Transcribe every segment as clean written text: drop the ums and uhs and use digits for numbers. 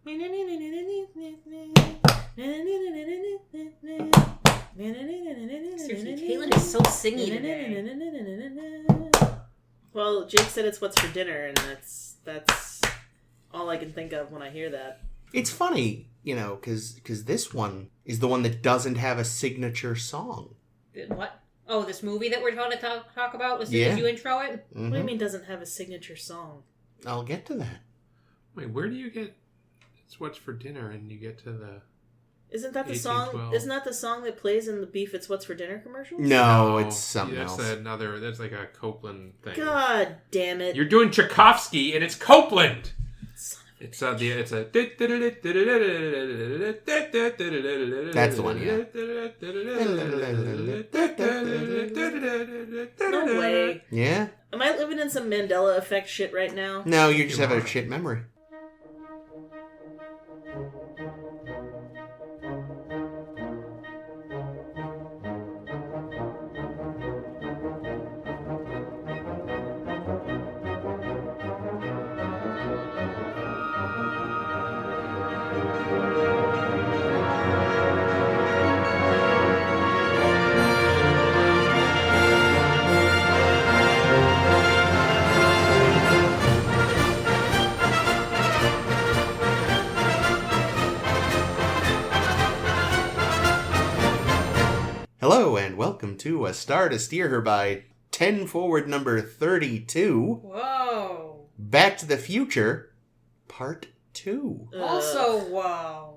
Caitlin is so singy today. Well, Jake said it's what's for dinner, and that's all I can think of when I hear that. It's funny, because this one is the one that doesn't have a signature song. What? Oh, this movie that we're going to talk about as soon as you intro it? Mm-hmm. What do you mean doesn't have a signature song? I'll get to that. Wait, where do you get It's What's for Dinner and you get to the... Isn't that the song? Isn't that the song that plays in the Beef It's What's for Dinner commercials? No, it's something else. That's like a Copeland thing. God damn it! You're doing Tchaikovsky and it's Copeland. That's the one, yeah. No way. Yeah? Am I living in some Mandela effect shit right now? No, you just have a shit memory. Hello, and welcome to A Star to Steer Her by 10 Forward number 32. Whoa. Back to the Future, Part 2. Also, whoa.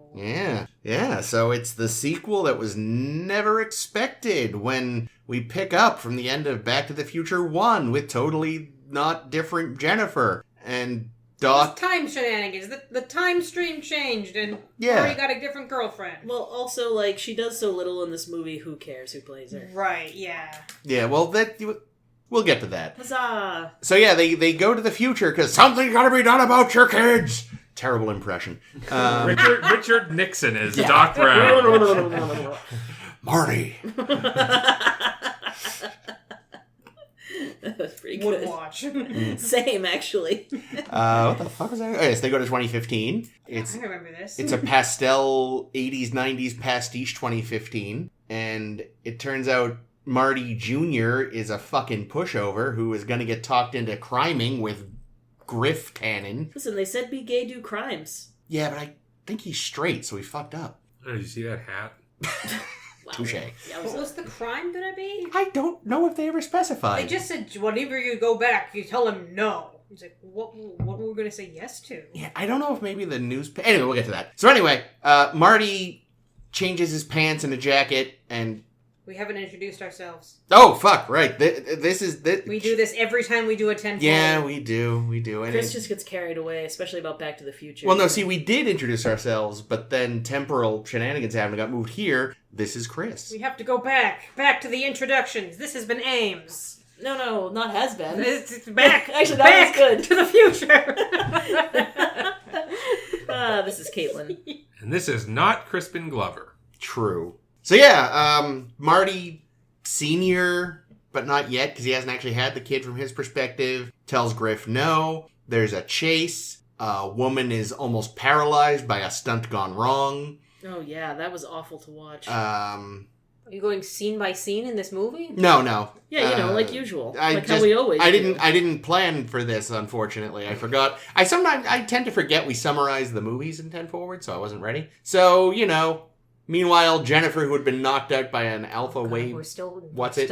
Yeah, so it's the sequel that was never expected when we pick up from the end of Back to the Future 1 with totally not different Jennifer and Doc. Time shenanigans. The time stream changed and Marty got a different girlfriend. Well, also, she does so little in this movie, who cares who plays her? Right, yeah. Yeah, well, we'll get to that. Huzzah! So yeah, they go to the future because something's got to be done about your kids. Terrible impression. Richard Nixon is Doc Brown. Marty. That was pretty Would good. watch. Same, actually. What the fuck was that? Oh, yes, they go to 2015. I remember this. It's a pastel 80s, 90s pastiche 2015. And it turns out Marty Jr. is a fucking pushover who is going to get talked into criming with Griff Cannon. Listen, they said be gay, do crimes. Yeah, but I think he's straight, so he fucked up. Oh, did you see that hat? Wow. Touche. What was the crime gonna be? I don't know if they ever specified. They just said, whenever you go back, you tell him no. He's like, what were we gonna say yes to? Yeah, I don't know if maybe the newspaper... Anyway, we'll get to that. So anyway, Marty changes his pants and a jacket, and... We haven't introduced ourselves. Oh, fuck, right. This is... We do this every time we do a 10 Yeah, we do. And Chris just gets carried away, especially about Back to the Future. Well, no, see, we did introduce ourselves, but then temporal shenanigans happened and got moved here. This is Chris. We have to go back to the introductions. This has been Ames. No, not has been. It's back. Actually, that was good. To the future. This is Caitlin. And this is not Crispin Glover. True. So yeah, Marty Sr., but not yet, because he hasn't actually had the kid from his perspective, tells Griff no. There's a chase. A woman is almost paralyzed by a stunt gone wrong. Oh yeah, that was awful to watch. Are you going scene by scene in this movie? No. Yeah, like usual. How we always do. I didn't plan for this, unfortunately. I forgot. I tend to forget we summarize the movies in 10 Forward, so I wasn't ready. So, meanwhile, Jennifer, who had been knocked out by an alpha wave... We're still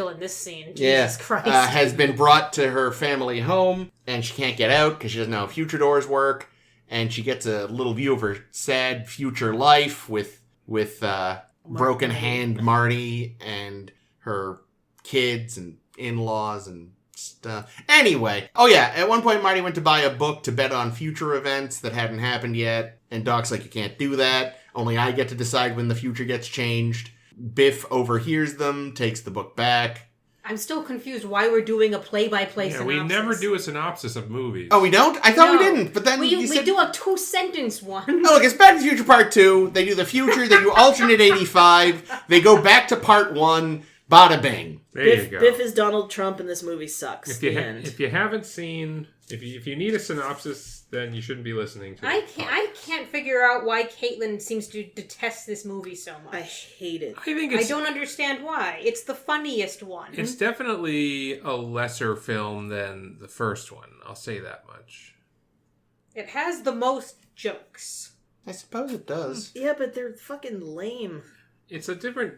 in this scene. Yeah, Jesus Christ. has been brought to her family home, and she can't get out because she doesn't know how future doors work, and she gets a little view of her sad future life with broken hand Marty and her kids and in-laws and stuff. Anyway, at one point Marty went to buy a book to bet on future events that hadn't happened yet, and Doc's like, you can't do that. Only I get to decide when the future gets changed. Biff overhears them, takes the book back. I'm still confused why we're doing a play-by-play synopsis. We never do a synopsis of movies. Oh, we don't? I thought we didn't, but then we do a 2-sentence one. Oh, look, it's Back to the Future Part 2. They do the future, they do alternate 85, they go back to Part 1, bada bing. There you go. Biff is Donald Trump and this movie sucks. If you haven't seen... If you need a synopsis, then you shouldn't be listening to I the can't figure out why Caitlin seems to detest this movie so much. I hate it. I think I it's don't understand why. It's the funniest one. it's definitely a lesser film than the first one. I'll say that much. It has the most jokes. I suppose it does. Yeah, but they're fucking lame. It's a different...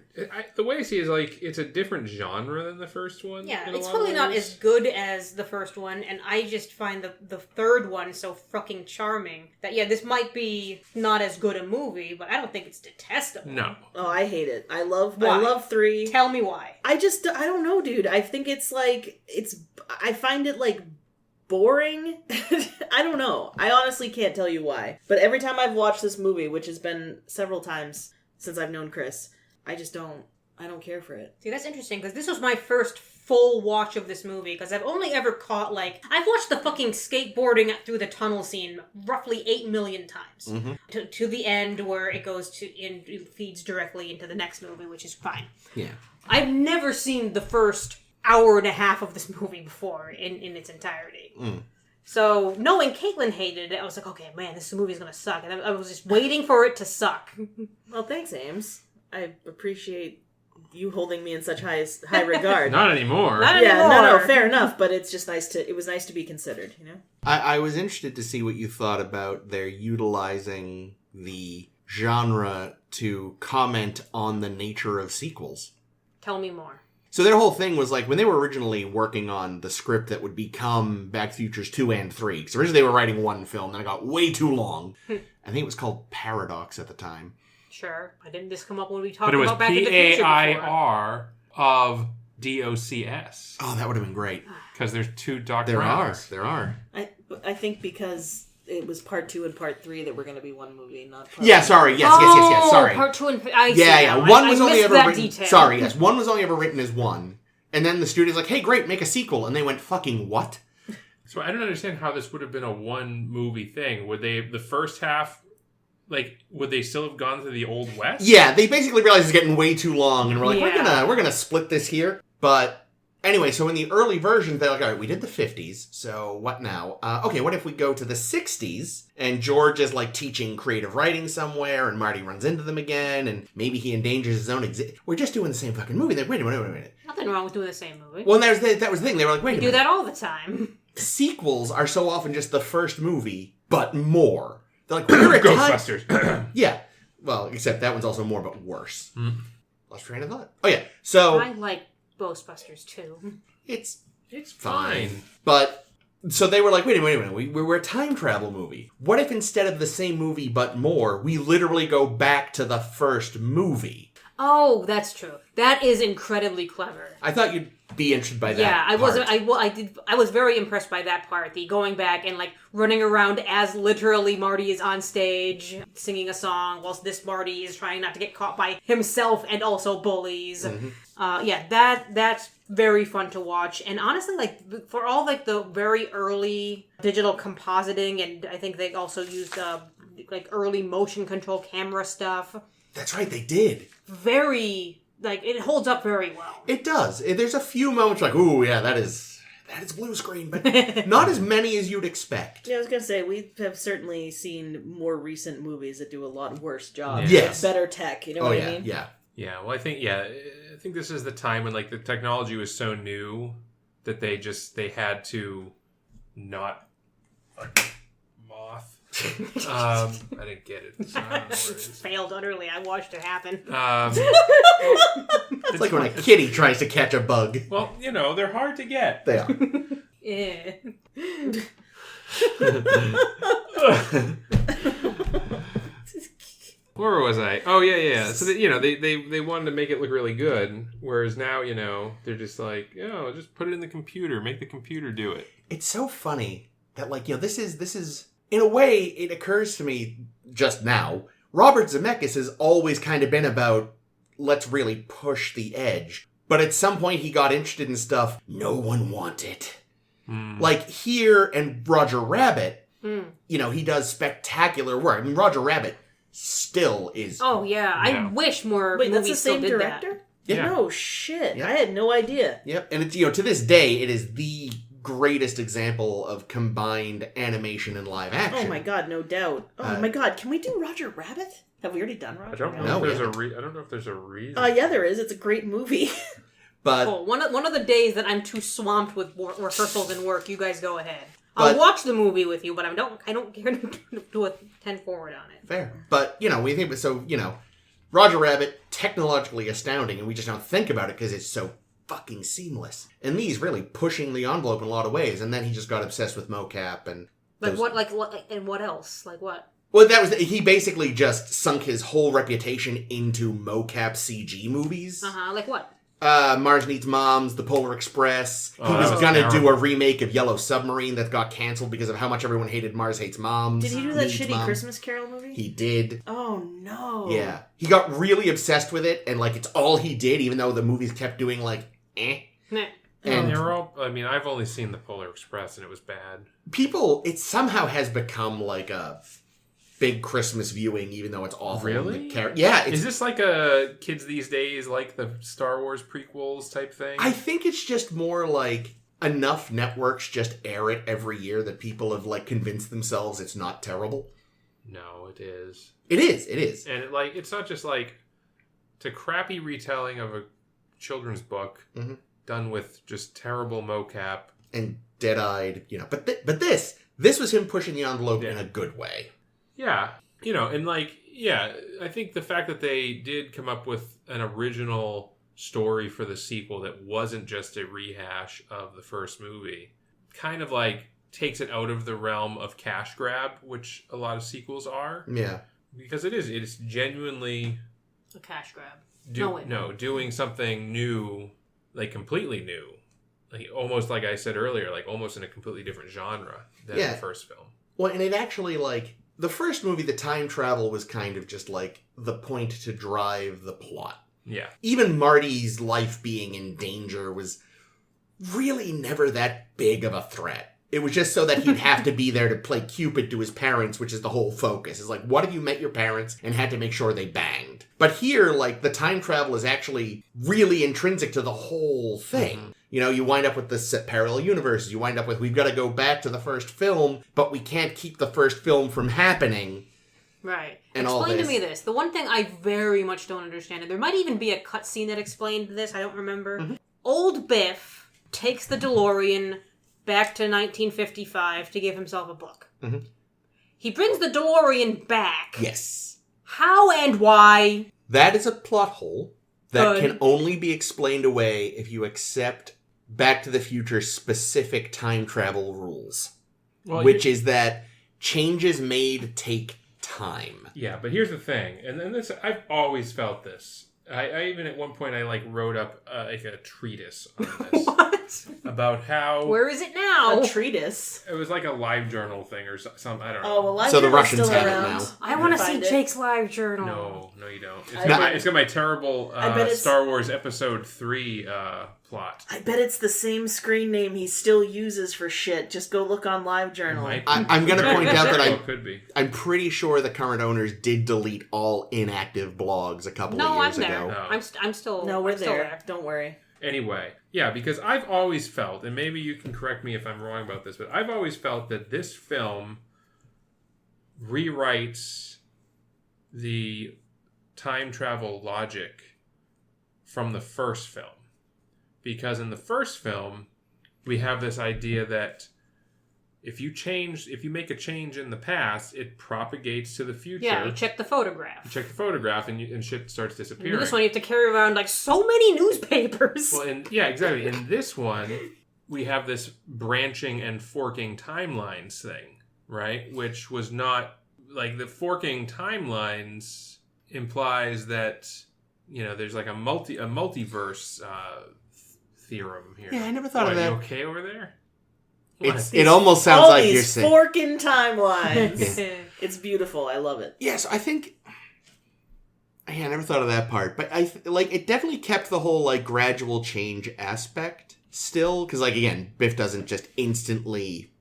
the way I see it is like, it's a different genre than the first one. Yeah, in a it's lot of probably not ways. as good as the first one, and I just find the third one so fucking charming that, yeah, this might be not as good a movie, but I don't think it's detestable. No. Oh, I hate it. I love Why? 3. Tell me why. I don't know, dude. I think it's like, I find it like boring. I don't know. I honestly can't tell you why. But every time I've watched this movie, which has been several times since I've known Chris, I don't care for it. See, that's interesting, because this was my first full watch of this movie, because I've only ever caught, I've watched the fucking skateboarding through the tunnel scene roughly 8 million times. Mm-hmm. To the end where it goes it feeds directly into the next movie, which is fine. Yeah. I've never seen the first hour and a half of this movie before in its entirety. Mm. So, knowing Caitlin hated it, I was like, okay, man, this movie's gonna suck. And I was just waiting for it to suck. Well, thanks, Ames. I appreciate you holding me in such high regard. Not anymore. Not Yeah, anymore. no, fair enough. But it's just it was nice to be considered, you know? I was interested to see what you thought about their utilizing the genre to comment on the nature of sequels. Tell me more. So their whole thing was like, when they were originally working on the script that would become Back to the Futures 2 and 3, because originally they were writing one film, then it got way too long. I think it was called Paradox at the time. Sure. Why didn't this come up when we talked But it was about Back to the Future before? PAIR of DOCS. Oh, that would have been great. Because there's 2 Doc There Browns. are. I think because it was part 2 and part 3 that were going to be one movie, not part Yeah, sorry. Yes, sorry. Part 2 and... I see Yeah. now. One I was only missed ever that written... detail. Sorry, yes. One was only ever written as one. And then the studio's like, hey, great, make a sequel. And they went, fucking what? So I don't understand how this would have been a one movie thing. Would they, the first half, would they still have gone to the Old West? Yeah, they basically realized it's getting way too long, and we're like, Yeah. we're gonna split this here. But anyway, so in the early versions, they're like, all right, we did the 50s, so what now? Okay, what if we go to the 60s, and George is like teaching creative writing somewhere, and Marty runs into them again, and maybe he endangers his own We're just doing the same fucking movie. They're like, wait a minute. Nothing wrong with doing the same movie. Well, that was the thing. They were like, wait a We minute. do that all the time. Sequels are so often just the first movie, but more. They're like, we're a time... Ghostbusters. Yeah. Well, except that one's also more, but worse. Lost train of thought. Oh, yeah. So... I like Ghostbusters too. It's It's fine. fine. But, so they were like, wait a minute, we're a time travel movie. What if instead of the same movie but more, we literally go back to the first movie? Oh, that's true. That is incredibly clever. I thought you'd be interested by that. Yeah, I part. wasn't. I was very impressed by that part. The going back and running around as literally Marty is on stage singing a song, whilst this Marty is trying not to get caught by himself and also bullies. Yeah, that's very fun to watch. And honestly, for all the very early digital compositing, and I think they also used early motion control camera stuff. That's right, they did. Very it holds up very well. It does. There's a few moments ooh, yeah, that is blue screen, but not as many as you'd expect. Yeah, I was going to say, we have certainly seen more recent movies that do a lot worse job. Yeah. Yes. Better tech, you know Oh, what yeah, I mean? yeah. Yeah, well, I think this is the time when the technology was so new that they had to not moth. I didn't get it. So I don't know what it is. Failed utterly. I watched it happen. It's like when a kitty tries to catch a bug. Well, they're hard to get. They are. Yeah. Where was I? Oh, yeah. So, they wanted to make it look really good, whereas now, they're just like, just put it in the computer, make the computer do it. It's so funny that, this is, in a way, it occurs to me just now, Robert Zemeckis has always kind of been about, let's really push the edge. But at some point he got interested in stuff no one wanted. Like here and Roger Rabbit, he does spectacular work. I mean, Roger Rabbit still is... Oh, yeah. Yeah. I wish more Wait, that's movies the same still did director? that. Yeah. No shit. Yeah. I had no idea. Yep, and it's, to this day, it is the greatest example of combined animation and live action. Oh my god, no doubt. Oh my god, can we do Roger Rabbit? Have we already done Roger I don't Rabbit? know No, if there's we I don't know if there's a reason. Yeah, there is. It's a great movie. But Cool. One of the days that I'm too swamped with rehearsals and work, you guys go ahead. But- I'll watch the movie with you, but I don't care to do a 10 forward on it. fair. But, we think, so, Roger Rabbit, technologically astounding, and we just don't think about it because it's so fucking seamless. And these really pushing the envelope in a lot of ways, and then he just got obsessed with mocap and... Like what and what else? Like what? Well, he basically just sunk his whole reputation into mocap CG movies. Like what? Mars Needs Moms, The Polar Express. He was gonna do a remake of Yellow Submarine that got canceled because of how much everyone hated Mars Hates Moms. Did he do that Needs shitty Moms. Christmas Carol movie? He did. Oh, no. Yeah. He got really obsessed with it, and, it's all he did, even though the movies kept doing, eh. Nah. And they're all. I mean, I've only seen the Polar Express, and it was bad. people, it somehow has become, a big Christmas viewing, even though it's awful. Really? Yeah. Is this like a kids these days, like the Star Wars prequels type thing? I think it's just more enough networks just air it every year that people have convinced themselves it's not terrible. No, it is. It is. And it's not just it's a crappy retelling of a children's book done with just terrible mocap. And dead-eyed, but this was him pushing the envelope in a good way. Yeah. I think the fact that they did come up with an original story for the sequel that wasn't just a rehash of the first movie kind of takes it out of the realm of cash grab, which a lot of sequels are. Yeah. Because it's genuinely A cash grab. doing something new, completely new. Almost like I said earlier, almost in a completely different genre than the first film. Well, and it actually, the first movie, the time travel was kind of just, the point to drive the plot. Yeah. Even Marty's life being in danger was really never that big of a threat. It was just so that he'd have to be there to play Cupid to his parents, which is the whole focus. It's what if you met your parents and had to make sure they banged? But here, the time travel is actually really intrinsic to the whole thing. Mm-hmm. You wind up with the parallel universes. You wind up with, we've got to go back to the first film, but we can't keep the first film from happening. Right. And Explain all to me this. The one thing I very much don't understand, and there might even be a cutscene that explained this, I don't remember. Mm-hmm. Old Biff takes the DeLorean back to 1955 to give himself a book. Mm-hmm. He brings the DeLorean back. Yes. How and why? That is a plot hole that can only be explained away if you accept Back to the Future specific time travel rules. Well, which is that changes made take time. Yeah, but here's the thing, and this I've always felt this. I even at one point I wrote up a treatise on this. What? About how... Where is it now? A treatise? It was like a live journal thing or some I don't know. Oh, well, live so the journal's Russians still have around. it now. I want to see Jake's live journal. No, you don't. It's got my terrible Star Wars Episode 3 plot. I bet it's the same screen name he still uses for shit. Just go look on live journal. I'm going to point out that could be. I'm pretty sure the current owners did delete all inactive blogs a couple of years ago. No, I'm still. No, we're I'm still there. Don't worry. Anyway, yeah, because I've always felt, and maybe you can correct me if I'm wrong about this, but I've always felt that this film rewrites the time travel logic from the first film. Because in the first film, we have this idea that if you make a change in the past, it propagates to the future. Yeah, you check the photograph. You check the photograph and shit starts disappearing. In this one, you have to carry around so many newspapers. Well, exactly. In this one, we have this branching and forking timelines thing, right? Which was not the forking timelines implies that there's a multiverse theorem here. Yeah, I never thought of that. Are you okay over there? It almost sounds like you're saying forking timelines. It's beautiful. I love it. Yes, I think. Yeah, I never thought of that part, but it definitely kept the whole gradual change aspect still, because again, Biff doesn't just instantly.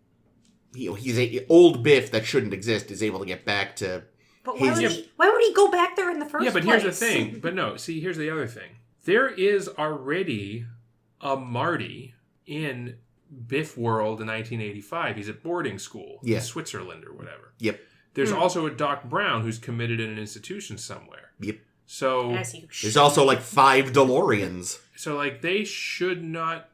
He's old Biff that shouldn't exist is able to get back to. But why would he go back there in the first place? Yeah, but here's the thing. But no, see, here's the other thing. There is already a Marty in Biff world in 1985. He's at boarding school in Switzerland or whatever. Yep. There's also a Doc Brown who's committed in an institution somewhere. Yep. So there's also like 5 DeLoreans. So like they should not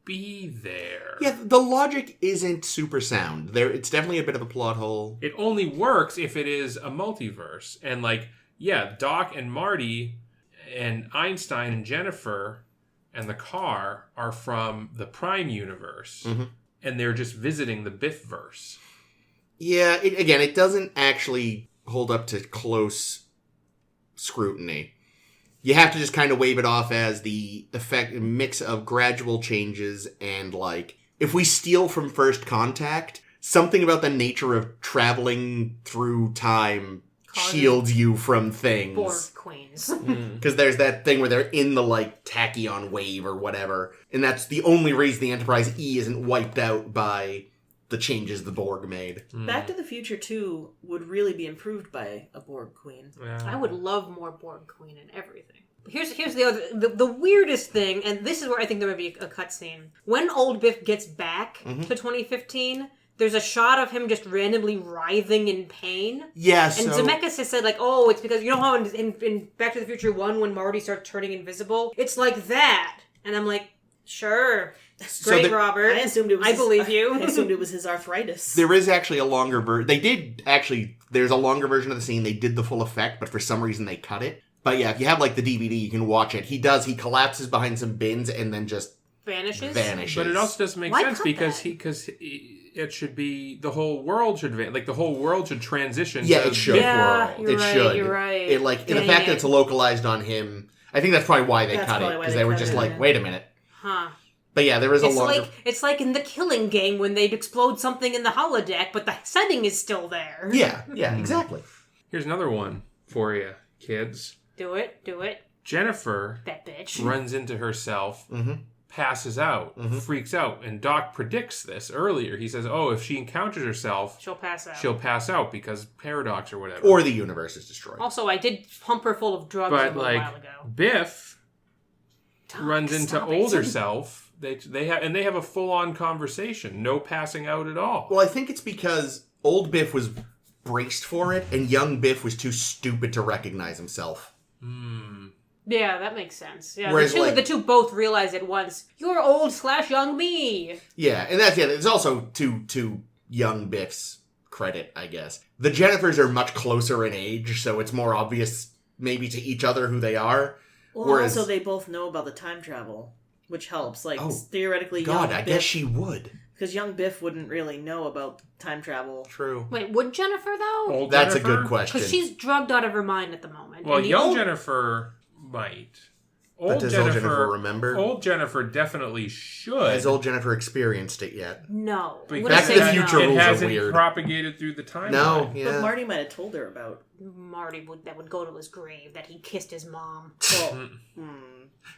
be there. Yeah, the logic isn't super sound. It's definitely a bit of a plot hole. It only works if it is a multiverse. And like, yeah, Doc and Marty and Einstein and Jennifer and the car are from the Prime universe. Mm-hmm. And they're just visiting the Biff-verse. Yeah, it doesn't actually hold up to close scrutiny. You have to just kind of wave it off as the mix of gradual changes and, like, if we steal from First Contact, something about the nature of traveling through time shields you from things. Borg queens. Because there's that thing where they're in the, like, tachyon wave or whatever, and that's the only reason the Enterprise E isn't wiped out by the changes the Borg made. Back to the Future 2 would really be improved by a Borg queen. Yeah. I would love more Borg queen and everything. Here's the weirdest thing, and this is where I think there might be a cutscene. When old Biff gets back to 2015, there's a shot of him just randomly writhing in pain. Yeah, And Zemeckis has said, like, oh, it's because, you know how in Back to the Future 1, when Marty starts turning invisible? It's like that. And I'm like, sure. Great, Robert. I assumed it was. I believe you. I assumed it was his arthritis. There is actually a longer version. There's a longer version of the scene. They did the full effect, but for some reason they cut it. But yeah, if you have like the DVD, you can watch it. He collapses behind some bins and then just vanishes. But it also doesn't make sense because it should be the whole world should the whole world should transition. Yeah, to it should. Biff Yeah, world. you're right, should. You're right. It like in the fact that it's localized on him. I think that's probably why they That's cut it probably why because they they were cut just it, like, yeah. wait a minute. Huh. But yeah, there is a longer. It's like in the Killing Game when they'd explode something in the holodeck, but the setting is still there. Yeah, exactly. Here's another one for you, kids. Do it. Jennifer That bitch. runs into herself, passes out, freaks out, and Doc predicts this earlier. He says, "Oh, if she encounters herself, She'll pass out. she'll pass out because paradox or whatever." Or the universe is destroyed. Also, I did pump her full of drugs a But little like while ago. Biff Doc, runs into stop it. older self. They have a full on conversation. No passing out at all. Well, I think it's because old Biff was braced for it, and young Biff was too stupid to recognize himself. Yeah, that makes sense. Yeah, Whereas, the two both realize at once, you're old/young me. Yeah, and it's also to young Biff's credit, I guess. The Jennifers are much closer in age, so it's more obvious maybe to each other who they are. Well, Whereas, also they both know about the time travel, which helps. Like, theoretically, God, young I Biff, guess she would. because young Biff wouldn't really know about time travel. True. Wait, would Jennifer though? Old That's Jennifer? a good question. Because she's drugged out of her mind at the moment. Well, And the young old- Jennifer might. But does old Jennifer remember? Old Jennifer definitely should. Has old Jennifer experienced it yet? No. Because Would I Back say to the no? Future it rules are hasn't weird. propagated through the timeline. No, yeah. But Marty might have told her about. Marty would go to his grave that he kissed his mom. Well,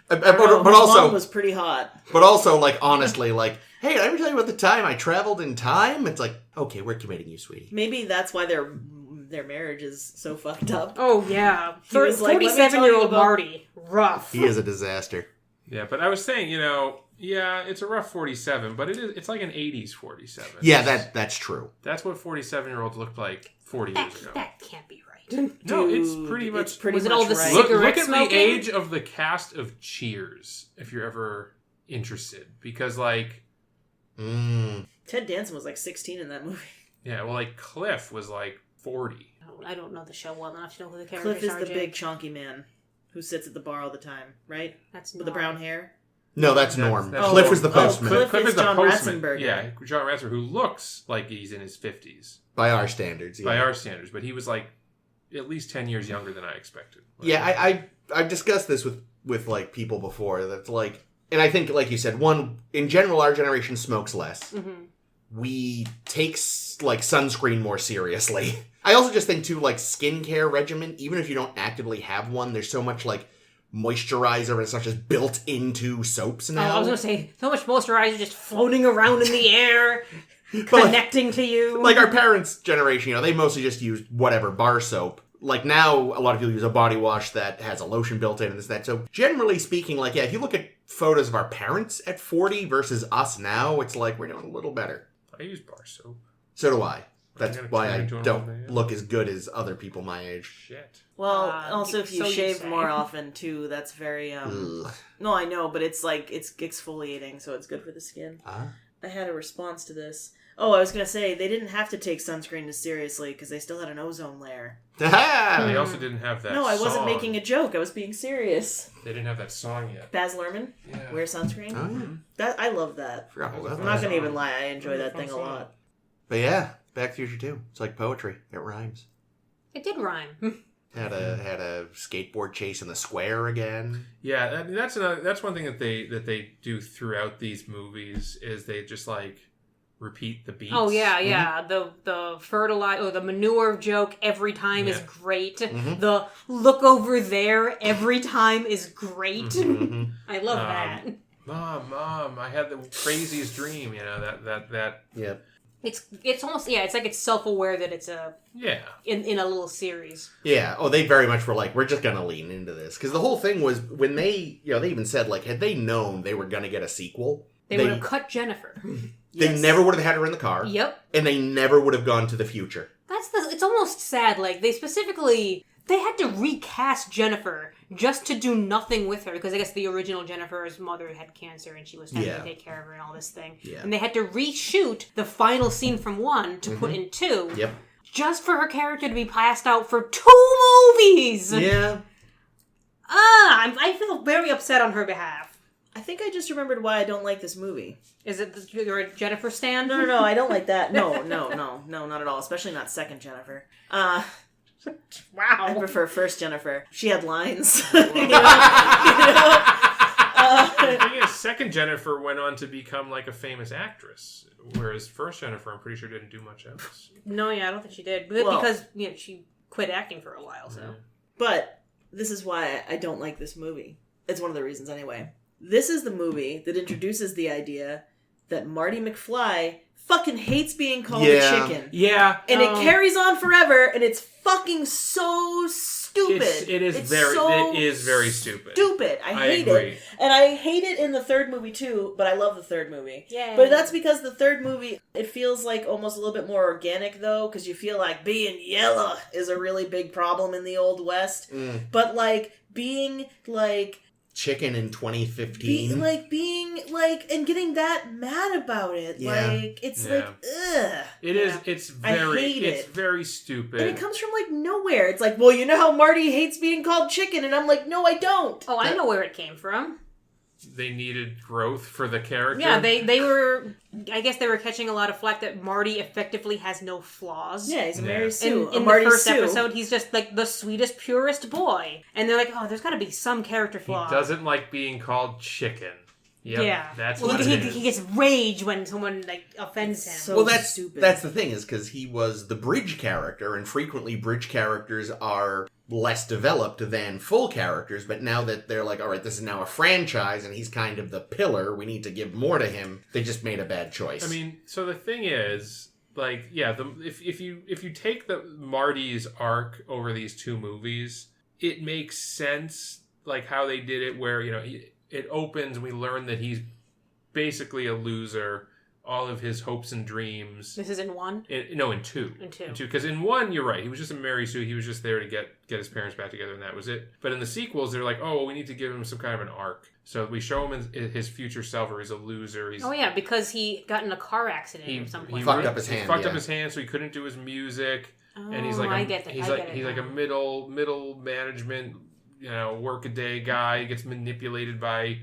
But his mom also, was pretty hot. like, honestly, like, hey, did I ever tell you about the time I traveled in time? It's like, okay, we're committing you, sweetie. Maybe that's why their marriage is so fucked up. Oh, yeah. He was like, let me tell you 47-year-old about- Marty. Rough. He is a disaster. Yeah, but I was saying, it's a rough 47, but it's like an 80s 47. Yeah, that's true. That's what 47-year-olds looked like 40 years ago. That can't be right. No, it's Dude, pretty much... it's pretty Was it much all the right. Look cigarette at smoking? the age of the cast of Cheers, if you're ever interested. Because, like... Ted Danson was like 16 in that movie. Yeah, well, like, Cliff was, like, 40. I don't know the show well enough to know who the characters Cliff is are. the Jake. big chonky man who sits at the bar all the time, right? That's With the brown hair. No, that's Norm. that's- Cliff was the postman. Cliff is the John postman. Ratzenberger. Yeah, John Ratzenberger, who looks like he's in his 50s. By our standards. Yeah. By our standards. But he was, like, at least 10 years younger than I expected. Yeah, I've discussed this with like people before. That's like, and I think, like you said, one, in general, our generation smokes less. Mm-hmm. We take like sunscreen more seriously. I also just think too, like, skincare regimen, even if you don't actively have one, there's so much like moisturizer and stuff just built into soaps now. I was gonna say, so much moisturizer just floating around in the air, But, connecting to you. like our parents' generation, they mostly just used whatever bar soap. Like now, a lot of people use a body wash that has a lotion built in and this, that. So generally speaking, like, yeah, if you look at photos of our parents at 40 versus us now, it's like we're doing a little better. I use bar soap. So do I. That's gotta why turn I into an don't old man. look as good as other people my age. Shit. Well, also if you so you shave say. more often too, that's very Ugh. No, I know, but it's like it's exfoliating, so it's good for the skin. Ah. I had a response to this. Oh, I was gonna say they didn't have to take sunscreen as seriously because they still had an ozone layer. They also didn't have that No, I wasn't song. making a joke. I was being serious. They didn't have that song yet. Baz Luhrmann, Yeah. wear sunscreen. Oh, yeah. That I love that. Forgot all about I'm that. not gonna even lie. I enjoy that Fun thing a song. lot. But yeah, Back to the Future 2. It's like poetry. It rhymes. It did rhyme. Had a skateboard chase in the square again. Yeah, I mean, that's one thing that they do throughout these movies is they just like repeat the beats. Oh yeah. The fertilizer or the manure joke every time is Yeah. great. Mhm. The look over there every time is great. Mhm. I love that. Mom, I had the craziest dream. You know that. Yeah. It's almost it's like it's self-aware that it's Yeah. in a little series. Yeah. Oh, they very much were like, we're just gonna lean into this because the whole thing was when they even said like, had they known they were gonna get a sequel, They would have cut Jennifer. They never would have had her in the car. Yep. And they never would have gone to the future. It's almost sad. Like they had to recast Jennifer just to do nothing with her because I guess the original Jennifer's mother had cancer and she was having to take care of her and all this thing. Yeah. And they had to reshoot the final scene from 1 to put in 2. Yep. Just for her character to be passed out for 2 movies. Yeah. I feel very upset on her behalf. I think I just remembered why I don't like this movie. Is it you're a Jennifer stan? No, I don't like that. No, not at all. Especially not second Jennifer. Wow. I prefer first Jennifer. She had lines. The thing is, second Jennifer went on to become like a famous actress, whereas first Jennifer, I'm pretty sure, didn't do much else. No, I don't think she did. Well- Because she quit acting for a while, so. But this is why I don't like this movie. It's one of the reasons anyway. This is the movie that introduces the idea that Marty McFly fucking hates being called a chicken. Yeah. And it carries on forever, and it's fucking so stupid. It is It's very so stupid. Stupid. I hate agree. it. And I hate it in the third movie too, but I love the third movie. Yeah. But that's because the third movie, it feels like almost a little bit more organic though, because you feel like being yellow is a really big problem in the Old West. But like being like Chicken in 2015. being and getting that mad about it. Yeah. Like it's like ugh. It is. It's hate It's it. very stupid. And it comes from like nowhere. It's like, well, you know how Marty hates being called chicken, and I'm like, no, I don't. Oh, I know where it came from. They needed growth for the character. Yeah, they were. I guess they were catching a lot of flack that Marty effectively has no flaws. Yeah, he's a Yeah. Mary Sue. In the Marty first Sue. episode, he's just like the sweetest, purest boy, and they're like, "Oh, there's got to be some character He flaw." doesn't like being called chicken. Yep, Yeah, that's well, what he, it is. he gets rage when someone like offends him. So- Well, that's stupid. that's the thing is because he was the bridge character, and frequently bridge characters are less developed than full characters. But now that they're like, all right, this is now a franchise, and he's kind of the pillar, we need to give more to him. They just made a bad choice. I mean, so the thing is, like, yeah, if you take the Marty's arc over these 2 movies, it makes sense, like how they did it, where it opens and we learn that he's basically a loser. All of his hopes and dreams. This is in 1? In 2. In 2. Because in 1, you're right. He was just a Mary Sue. He was just there to get his parents back together, and that was it. But in the sequels, they're like, oh, well, we need to give him some kind of an arc. So we show him his future self, or he's a loser. Oh yeah, because he got in a car accident at some point. He fucked up his hand, He fucked yeah. up his hand, so he couldn't do his music. Oh, And he's like I get that. he's like a middle management, work a day guy. He gets manipulated by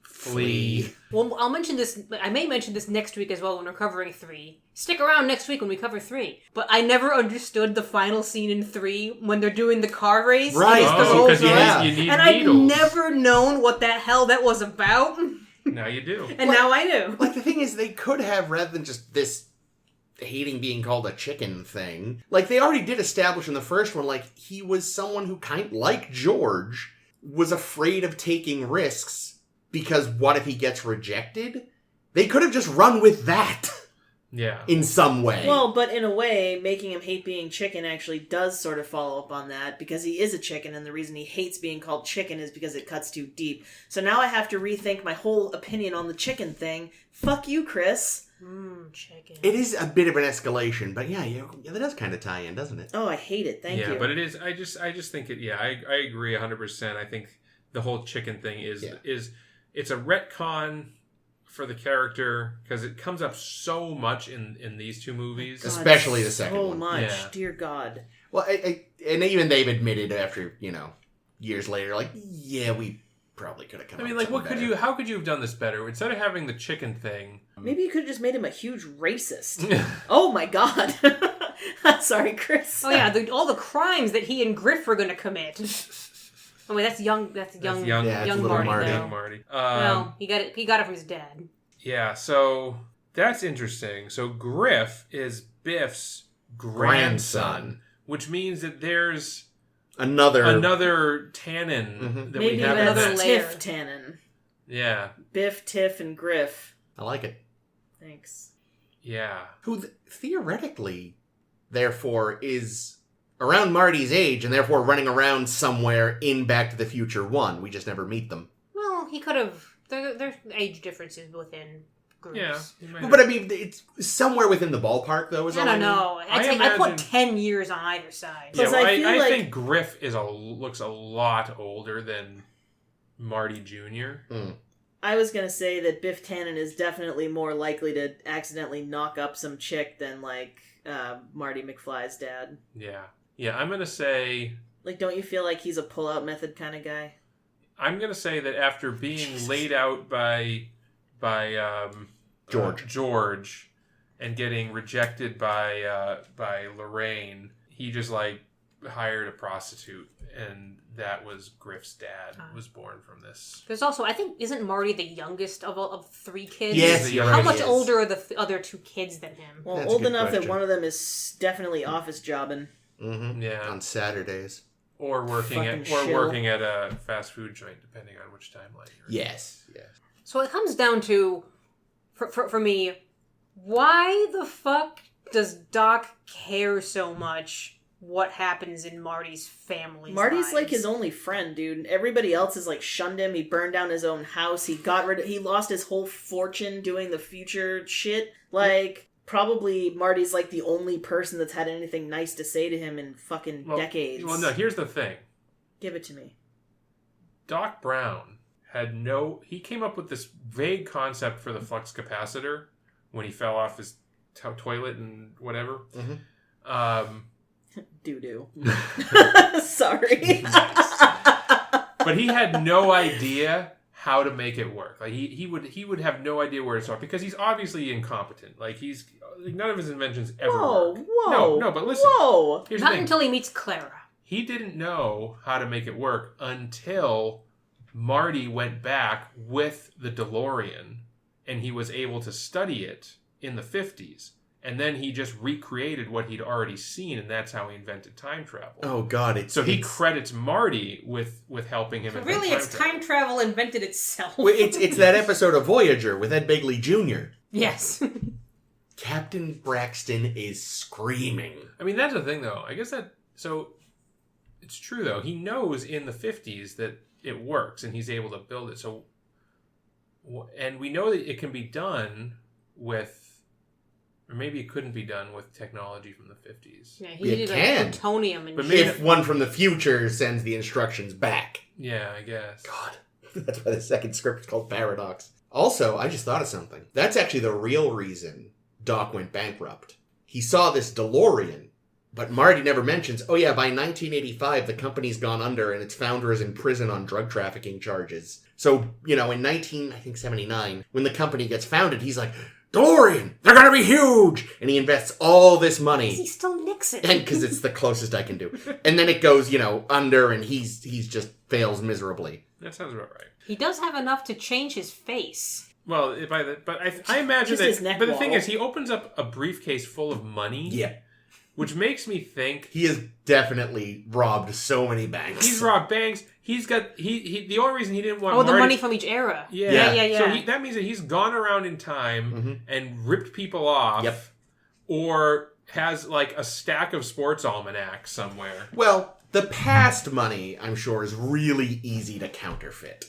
Flea. Well, I'll mention this. I may mention this next week as well when we're covering 3. Stick around next week when we cover 3. But I never understood the final scene in 3 when they're doing the car race. Right. against the Oh, Rolls because you Royce. need- you need and needles. I've never known what the hell that was about. Now you do. And now I do. like the thing is, they could have, rather than just this hating being called a chicken thing, like they already did establish in the first one, like he was someone who like George was afraid of taking risks because what if he gets rejected? They could have just run with that. Yeah. In some way. Well, but in a way, making him hate being chicken actually does sort of follow up on that, because he is a chicken, and the reason he hates being called chicken is because it cuts too deep. So now I have to rethink my whole opinion on the chicken thing. Fuck you, Chris. Chicken. It is a bit of an escalation, but yeah, that does kind of tie in, doesn't it? Oh, I hate it. Thank you. Yeah, but it is. I just think it. Yeah, I agree 100%. I think the whole chicken thing is it's a retcon for the character, because it comes up so much in these two movies, especially the second one. So much, Yeah. dear God. Well, and even they've admitted after years later, like, yeah, we probably could have come. I mean, up like, with something better. how could you have done this better instead of having the chicken thing? Maybe you could have just made him a huge racist. Oh my God. Sorry, Chris. Oh yeah, all the crimes that he and Griff were going to commit. I mean, that's young little Marty. Marty. Though. Young Marty. Well, he got it from his dad. Yeah, so that's interesting. So Griff is Biff's grandson, which means that there's another Tannen that Maybe we have. another in that. layer. Tiff Tannen. Yeah, Biff, Tiff, and Griff. I like it. Thanks. yeah. Who theoretically, therefore, is around Marty's age and therefore running around somewhere in Back to the Future 1. We just never meet them. Well, he could have. There's age differences within groups. Yeah, But I mean, it's somewhere within the ballpark, though. Is I all don't know. I put 10 years on either side. Yeah, Plus, well, I feel like- think Griff looks a lot older than Marty Jr. I was going to say that Biff Tannen is definitely more likely to accidentally knock up some chick than, like, Marty McFly's dad. Yeah. Yeah, I'm going to say... Like, don't you feel like he's a pull-out method kind of guy? I'm going to say that after being laid out by George and getting rejected by Lorraine, he just, like, hired a prostitute, and that was Griff's dad was born from this. There's also, I think, isn't Marty the youngest of 3 kids? Yes, you're How right, much he is. older are the other 2 kids than him? Well, That's a old good enough that question. one of them is definitely office jobbing. Mm-hmm. Yeah. On Saturdays. Or working Fucking at a fast food joint, depending on which timeline you're in. Yes. So it comes down to, for me, why the fuck does Doc care so much what happens in Marty's family? Marty's like his only friend, dude. Everybody else has like shunned him. He burned down his own house. He lost his whole fortune doing the future shit. Like, probably Marty's like the only person that's had anything nice to say to him in fucking decades. Well, no, here's the thing. Give it to me. Doc Brown he came up with this vague concept for the flux capacitor when he fell off his toilet and whatever. Mm-hmm. Doo-doo. Sorry. But he had no idea how to make it work. Like he would have no idea where to start because he's obviously incompetent. Like none of his inventions ever work. No, but listen. Whoa. Here's the Not thing. until he meets Clara. He didn't know how to make it work until Marty went back with the DeLorean and he was able to study it in the 50s. And then he just recreated what he'd already seen, and that's how he invented time travel. Oh, God. He credits Marty with helping him. So invent really, time travel invented itself. It's that episode of Voyager with Ed Begley Jr. Yes. Captain Braxton is screaming. I mean, that's the thing, though. I guess it's true, though. He knows in the 50s that it works, and he's able to build it. So, and we know that it can be done with... Or maybe it couldn't be done with technology from the 50s. Yeah, he needed like plutonium and But shit. If one from the future sends the instructions back. Yeah, I guess. God. That's why the second script is called Paradox. Also, I just thought of something. That's actually the real reason Doc went bankrupt. He saw this DeLorean, but Marty never mentions, oh yeah, by 1985, the company's gone under and its founder is in prison on drug trafficking charges. So, in 1979, when the company gets founded, he's like... DeLorean! They're gonna be huge! And he invests all this money. He's still Nixon. And because it's the closest I can do. And then it goes, under and he's just fails miserably. That sounds about right. He does have enough to change his face. Well, but I imagine Just his that... neck But the thing wall. is, he opens up a briefcase full of money. Yeah. which makes me think He has definitely robbed so many banks. he's robbed banks. He's got he. The only reason he didn't want the Marty, money from each era. Yeah. Yeah. So that means that he's gone around in time and ripped people off. Yep. Or has like a stack of sports almanacs somewhere. Well, the past money, I'm sure, is really easy to counterfeit.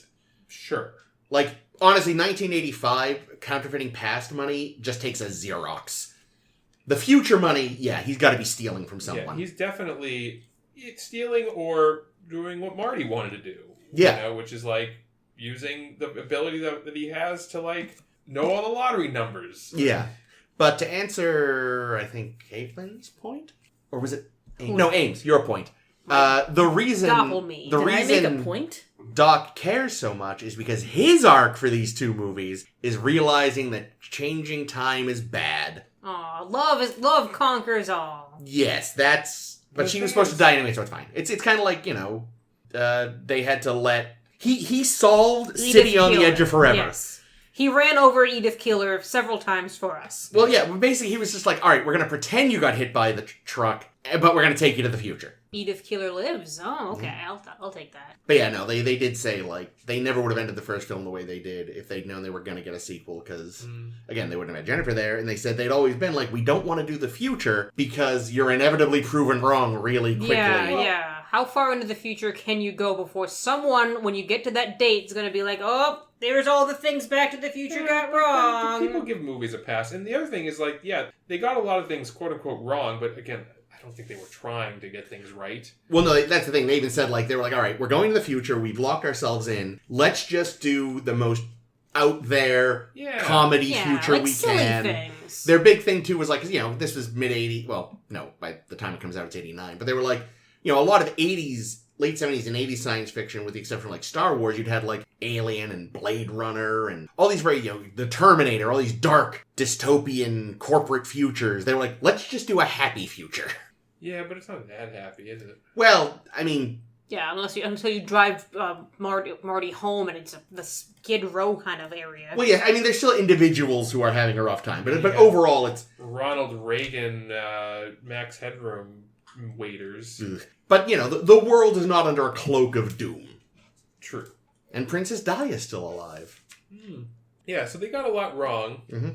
Sure. Like, honestly, 1985, counterfeiting past money just takes a Xerox. The future money, yeah, he's got to be stealing from someone. Yeah, he's definitely stealing or doing what Marty wanted to do. Yeah. You know, which is like using the ability that he has to like know all the lottery numbers. Yeah. But to answer, I think, Caitlin's point? Or was it Ames? No, Ames, your point. The reason Did I make a point? Doc cares so much is because his arc for these two movies is realizing that changing time is bad. Aw, love conquers all. Yes, but she was supposed to die anyway, so it's fine. It's kind of like, they had to let... He solved Edith City on the Keeler. Edge of Forever. Yes. He ran over Edith Keeler several times for us. Well, yeah, basically he was just like, all right, we're going to pretend you got hit by the truck, but we're going to take you to the future. Edith Keeler lives. Oh, okay. I'll take that. But yeah, no, they did say, like, they never would have ended the first film the way they did if they'd known they were going to get a sequel, because, again, they wouldn't have had Jennifer there, and they said they'd always been like, we don't want to do the future because you're inevitably proven wrong really quickly. Yeah. How far into the future can you go before someone, when you get to that date, is going to be like, oh, there's all the things Back to the Future got wrong. People give movies a pass. And the other thing is, like, yeah, they got a lot of things, quote-unquote, wrong, but again, I don't think they were trying to get things right. Well, no, that's the thing. They even said, like, they were like, all right, we're going to the future. We've locked ourselves in. Let's just do the most out there comedy future like we silly can. Things. Their big thing, too, was like, this was mid-80s. Well, no, by the time it comes out, it's 89. But they were like, a lot of 80s, late 70s and 80s science fiction, with the exception of, like, Star Wars, you'd had, like, Alien and Blade Runner and all these very, the Terminator, all these dark, dystopian, corporate futures. They were like, let's just do a happy future. Yeah, but it's not that happy, is it? Well, I mean... Yeah, until you drive Marty home and it's the Skid Row kind of area. Well, yeah, I mean, there's still individuals who are having a rough time, but overall, it's... Ronald Reagan, Max Headroom waiters. Ugh. But, the world is not under a cloak of doom. True. And Princess Di is still alive. Yeah, so they got a lot wrong. Mm-hmm.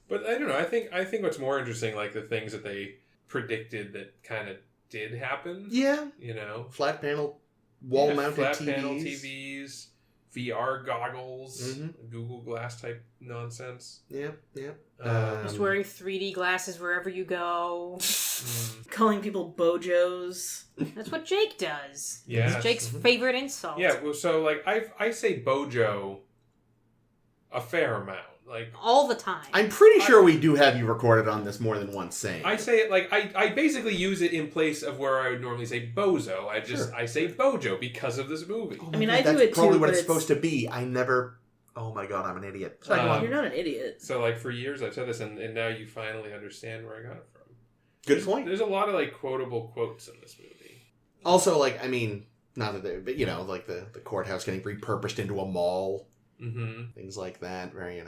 But I don't know, I think what's more interesting, like, the things that they predicted that kind of did happen. Yeah. Flat panel, wall-mounted flat TVs. panel TVs, VR goggles, Google Glass type nonsense. Yeah. Just wearing 3D glasses wherever you go. Calling people bojos. That's what Jake does. Yeah. It's Jake's favorite insult. Yeah, well, so, like, I say bojo a fair amount. Like, all the time. I'm pretty sure we do have you recorded on this more than once saying I say it, like, I basically use it in place of where I would normally say bozo. I say bojo because of this movie. I mean, I do that's it probably too, what but it's it's supposed to be. I never... Oh my god, I'm an idiot. Sorry, go on. You're not an idiot. So, like, for years I've said this, and now you finally understand where I got it from. Good point. There's a lot of, like, quotable quotes in this movie. Also, like, I mean, not that they... But, like, the courthouse getting repurposed into a mall. Mm-hmm. Things like that, where,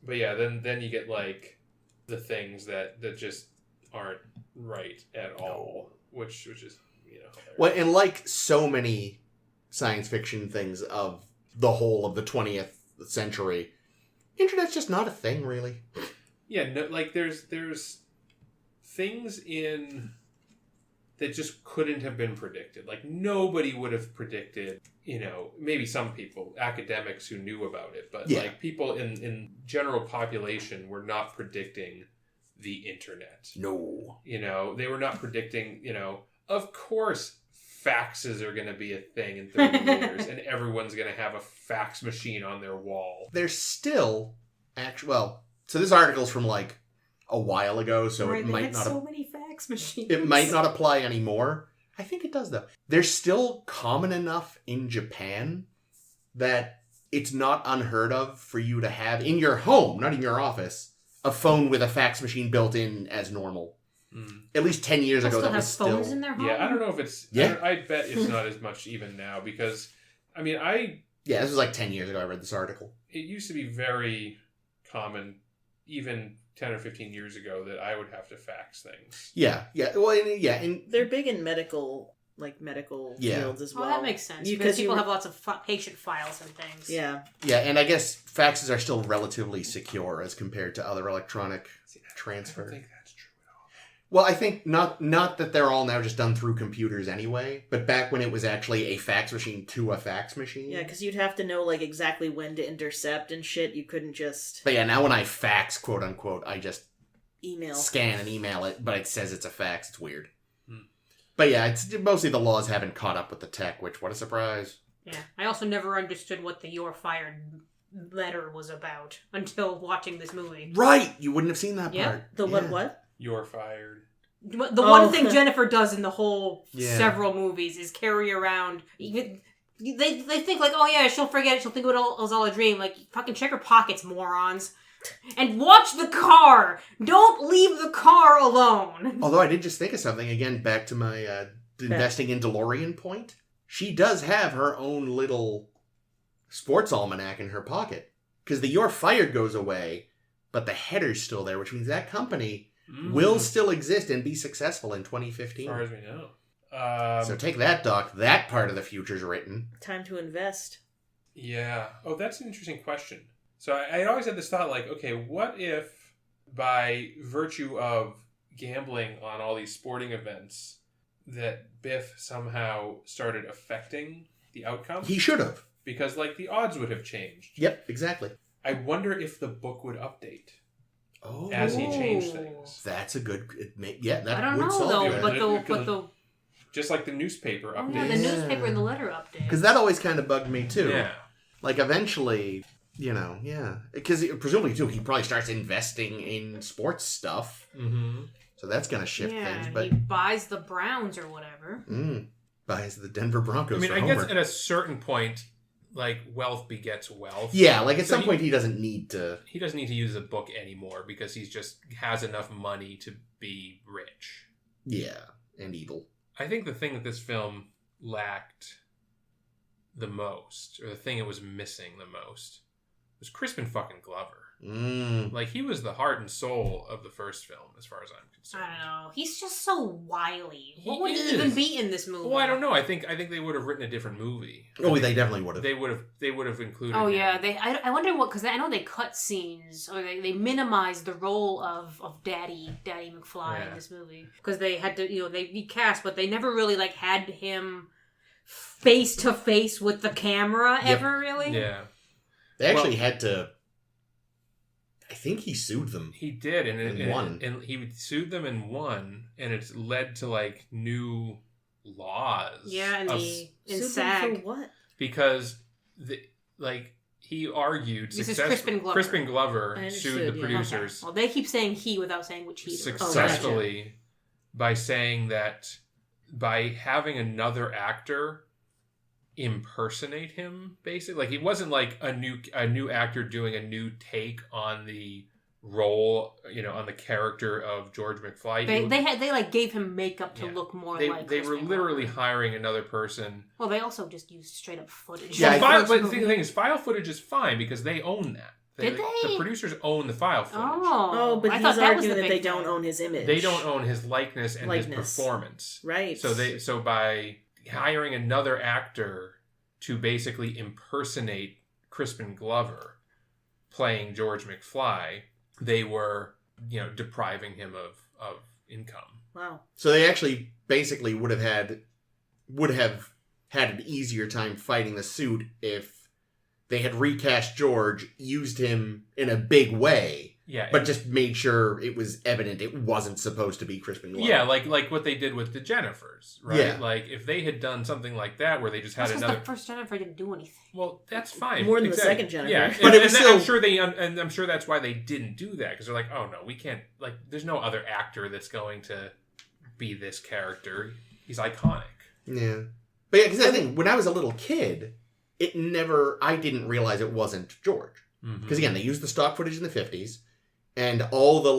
But yeah, then you get, like, the things that just aren't right at all, which is, hilarious. Well, and like so many science fiction things of the whole of the 20th century, internet's just not a thing, really. Yeah, no, like, there's things in that just couldn't have been predicted. Like, nobody would have predicted, maybe some people, academics who knew about it, but like, people in general population were not predicting the internet. No. They were not predicting, of course faxes are going to be a thing in 30 years and everyone's going to have a fax machine on their wall. There's still so this article's from like a while ago, so it might not so many fax machines. It might not apply anymore. I think it does, though. They're still common enough in Japan that it's not unheard of for you to have in your home, not in your office, a phone with a fax machine built in as normal. At least 10 years ago, that was still... phones in their home? Yeah, I don't know if it's... Yeah. I bet it's not as much even now, because, I mean, Yeah, this was like 10 years ago I read this article. It used to be very common even 10 or 15 years ago that I would have to fax things. Yeah. Well, and They're big in medical fields as well. Well, that makes sense because people have lots of patient files and things. Yeah. Yeah, and I guess faxes are still relatively secure as compared to other electronic transfer. I don't think that's true at all. Well, I think not that they're all now just done through computers anyway, but back when it was actually a fax machine to a fax machine. Yeah, because you'd have to know like exactly when to intercept and shit. You couldn't just But yeah, now when I fax, quote unquote, I just email. scan and email it, but it says it's a fax. It's weird. But yeah, it's mostly the laws haven't caught up with the tech, which, what a surprise. Yeah. I also never understood what the "you're fired" letter was about until watching this movie. Right! You wouldn't have seen that Yeah. part. The Yeah. what? You're fired. The one thing Jennifer does in the whole Yeah. several movies is carry around. Even they think like, oh yeah, she'll forget it. She'll think it was all a dream. Like, fucking check her pockets, morons. And watch the car. Don't leave the car alone. Although I did just think of something, again, back to my investing in DeLorean point. She does have her own little sports almanac in her pocket. Because the "you're fired" goes away, but the header's still there, which means that company will still exist and be successful in 2015. As far as we know. So take that, Doc. That part of the future's written. Time to invest. Yeah. Oh, that's an interesting question. So I always had this thought, like, okay, what if by virtue of gambling on all these sporting events that Biff somehow started affecting the outcome? He should have. Because, like, the odds would have changed. Yep, exactly. I wonder if the book would update Oh, as he changed things. That's a good... that I don't would know solve though, that. but the Just like the newspaper updates. the newspaper and the letter update. Because that always kind of bugged me, too. Yeah. Like, eventually, yeah. Because presumably, too, he probably starts investing in sports stuff. Mm-hmm. So that's going to shift things. But he buys the Browns or whatever. buys the Denver Broncos. I mean, for I Homer. guess at a certain point, like, wealth begets wealth. Yeah, like at So some point he doesn't need to. He doesn't need to use the book anymore because he's just has enough money to be rich. Yeah, and evil. I think the thing that this film lacked the most, or the thing it was missing the most, was Crispin fucking Glover. Like, he was the heart and soul of the first film, as far as I'm concerned. I don't know. He's just so wily. What He would he is. even be in this movie? Well, I don't know. I think they would have written a different movie. Oh, they definitely would have. They would have included. Oh him. yeah, I wonder what, because I know they cut scenes or they minimized the role of Daddy McFly in this movie because they had to they recast, but they never really like had him face to face with the camera ever really. Yeah, They actually had to. I think he sued them. he did, and won. and he sued them and won, and it's led to like new laws. Yeah, and in Sued them SAG. for what? because he argued This is successfully. Crispin Glover. I sued understood, the yeah. producers Well, they keep saying he without saying which he. successfully by saying that by having another actor impersonate him, basically, like it wasn't like a new actor doing a new take on the role, on the character of George McFly. They like gave him makeup to look more like. They were Crispin literally Glover. hiring another person. Well, they also just used straight up footage. Yeah, But the thing is, file footage is fine because they own that. Did they? The producers own the file footage. Oh, but I he's thought that was arguing the that they big don't thing. own his image. They don't own his likeness and his performance. Right. So by hiring another actor to basically impersonate Crispin Glover playing George McFly, they were, depriving him of income. Wow. So they actually basically would have had an easier time fighting the suit if they had recast George, used him in a big way. Yeah, But just made sure it was evident it wasn't supposed to be Crispin Glover. yeah, like what they did with the Jennifers, right? Yeah. Like if they had done something like that, where they just had This was another. the first Jennifer didn't do anything. Well, that's fine. More than the second Jennifer. Yeah, But it was I'm still- sure I'm sure that's why they didn't do that, because they're like, oh no, we can't. Like, there's no other actor that's going to be this character. He's iconic. Yeah. But yeah, because I think when I was a little kid, I didn't realize it wasn't George. Because again, they used the stock footage in the 50s, and all the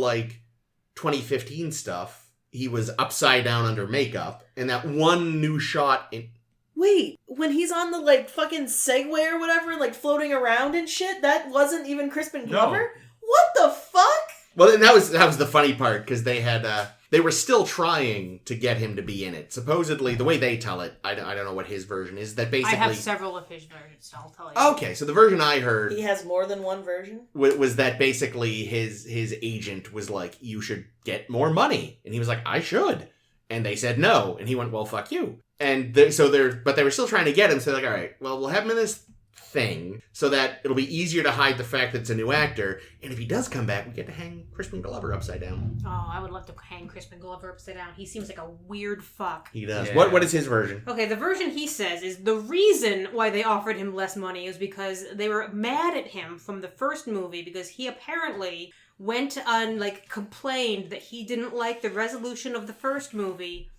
2015 stuff, he was upside down under makeup, and that one new shot in... Wait, when he's on the fucking Segway or whatever, floating around and shit, that wasn't even Crispin Glover? What the fuck? Well, and that was the funny part, because they were still trying to get him to be in it. Supposedly, the way they tell it, I don't know what his version is, that basically... I have several of his versions, so I'll tell you. Okay, so the version I heard... He has more than one version? Was that basically his agent was like, you should get more money. And he was like, I should. And they said no. And he went, well, fuck you. And but they were still trying to get him, so they're like, all right, well, we'll have him in this thing so that it'll be easier to hide the fact that it's a new actor, and if he does come back, we get to hang Crispin Glover upside down. Oh, I would love to hang Crispin Glover upside down. He seems like a weird fuck. He does. Yeah. What is his version? Okay, the version he says is the reason why they offered him less money is because they were mad at him from the first movie, because he apparently went on, complained that he didn't like the resolution of the first movie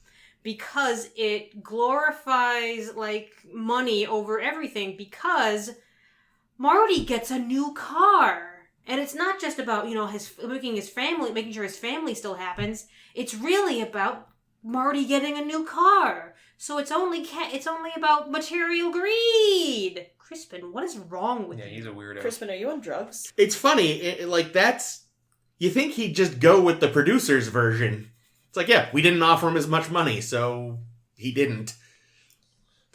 because it glorifies, money over everything, because Marty gets a new car. And it's not just about, making sure his family still happens. It's really about Marty getting a new car. So it's only about material greed. Crispin, what is wrong with you? Yeah, he's a weirdo. Crispin, are you on drugs? It's funny, you think he'd just go with the producer's version. It's like, yeah, we didn't offer him as much money, so he didn't.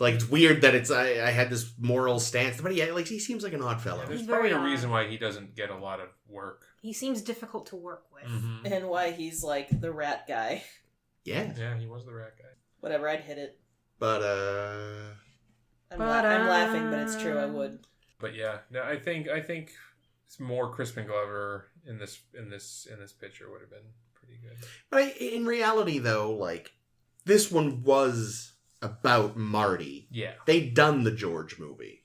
It's weird that I had this moral stance, but yeah, he seems like an odd fellow. Yeah, there's He's probably very a odd. reason why he doesn't get a lot of work. He seems difficult to work with. Mm-hmm. And why he's, the rat guy. Yeah. Yeah, he was the rat guy. Whatever, I'd hit it. But, I'm laughing, but it's true, I would. But yeah, no, I think it's more Crispin Glover in this picture would have been pretty good. But in reality, though, this one was about Marty. Yeah. They'd done the George movie.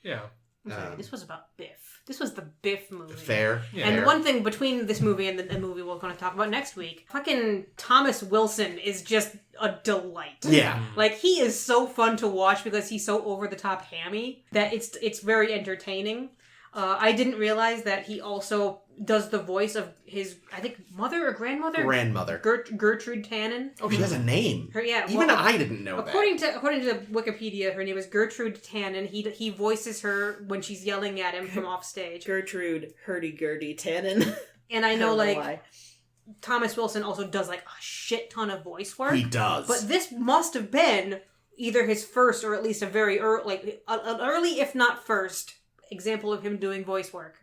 Yeah. I'm sorry, this was about Biff. This was the Biff movie. Fair. Yeah. And fair. one thing between this movie and the movie we're going to talk about next week, fucking Thomas Wilson is just a delight. Yeah. He is so fun to watch because he's so over-the-top hammy that it's very entertaining. I didn't realize that he also does the voice of his, I think, mother or grandmother? Grandmother. Gertrude Tannen. Oh, she has a name. Even Well, I didn't know according that. to Wikipedia, her name is Gertrude Tannen. He voices her when she's yelling at him from off stage. Gertrude Hurdy-Gurdy Tannen. And I know, why. Thomas Wilson also does, a shit ton of voice work. He does. But this must have been either his first or at least a very early, an early, if not first, example of him doing voice work.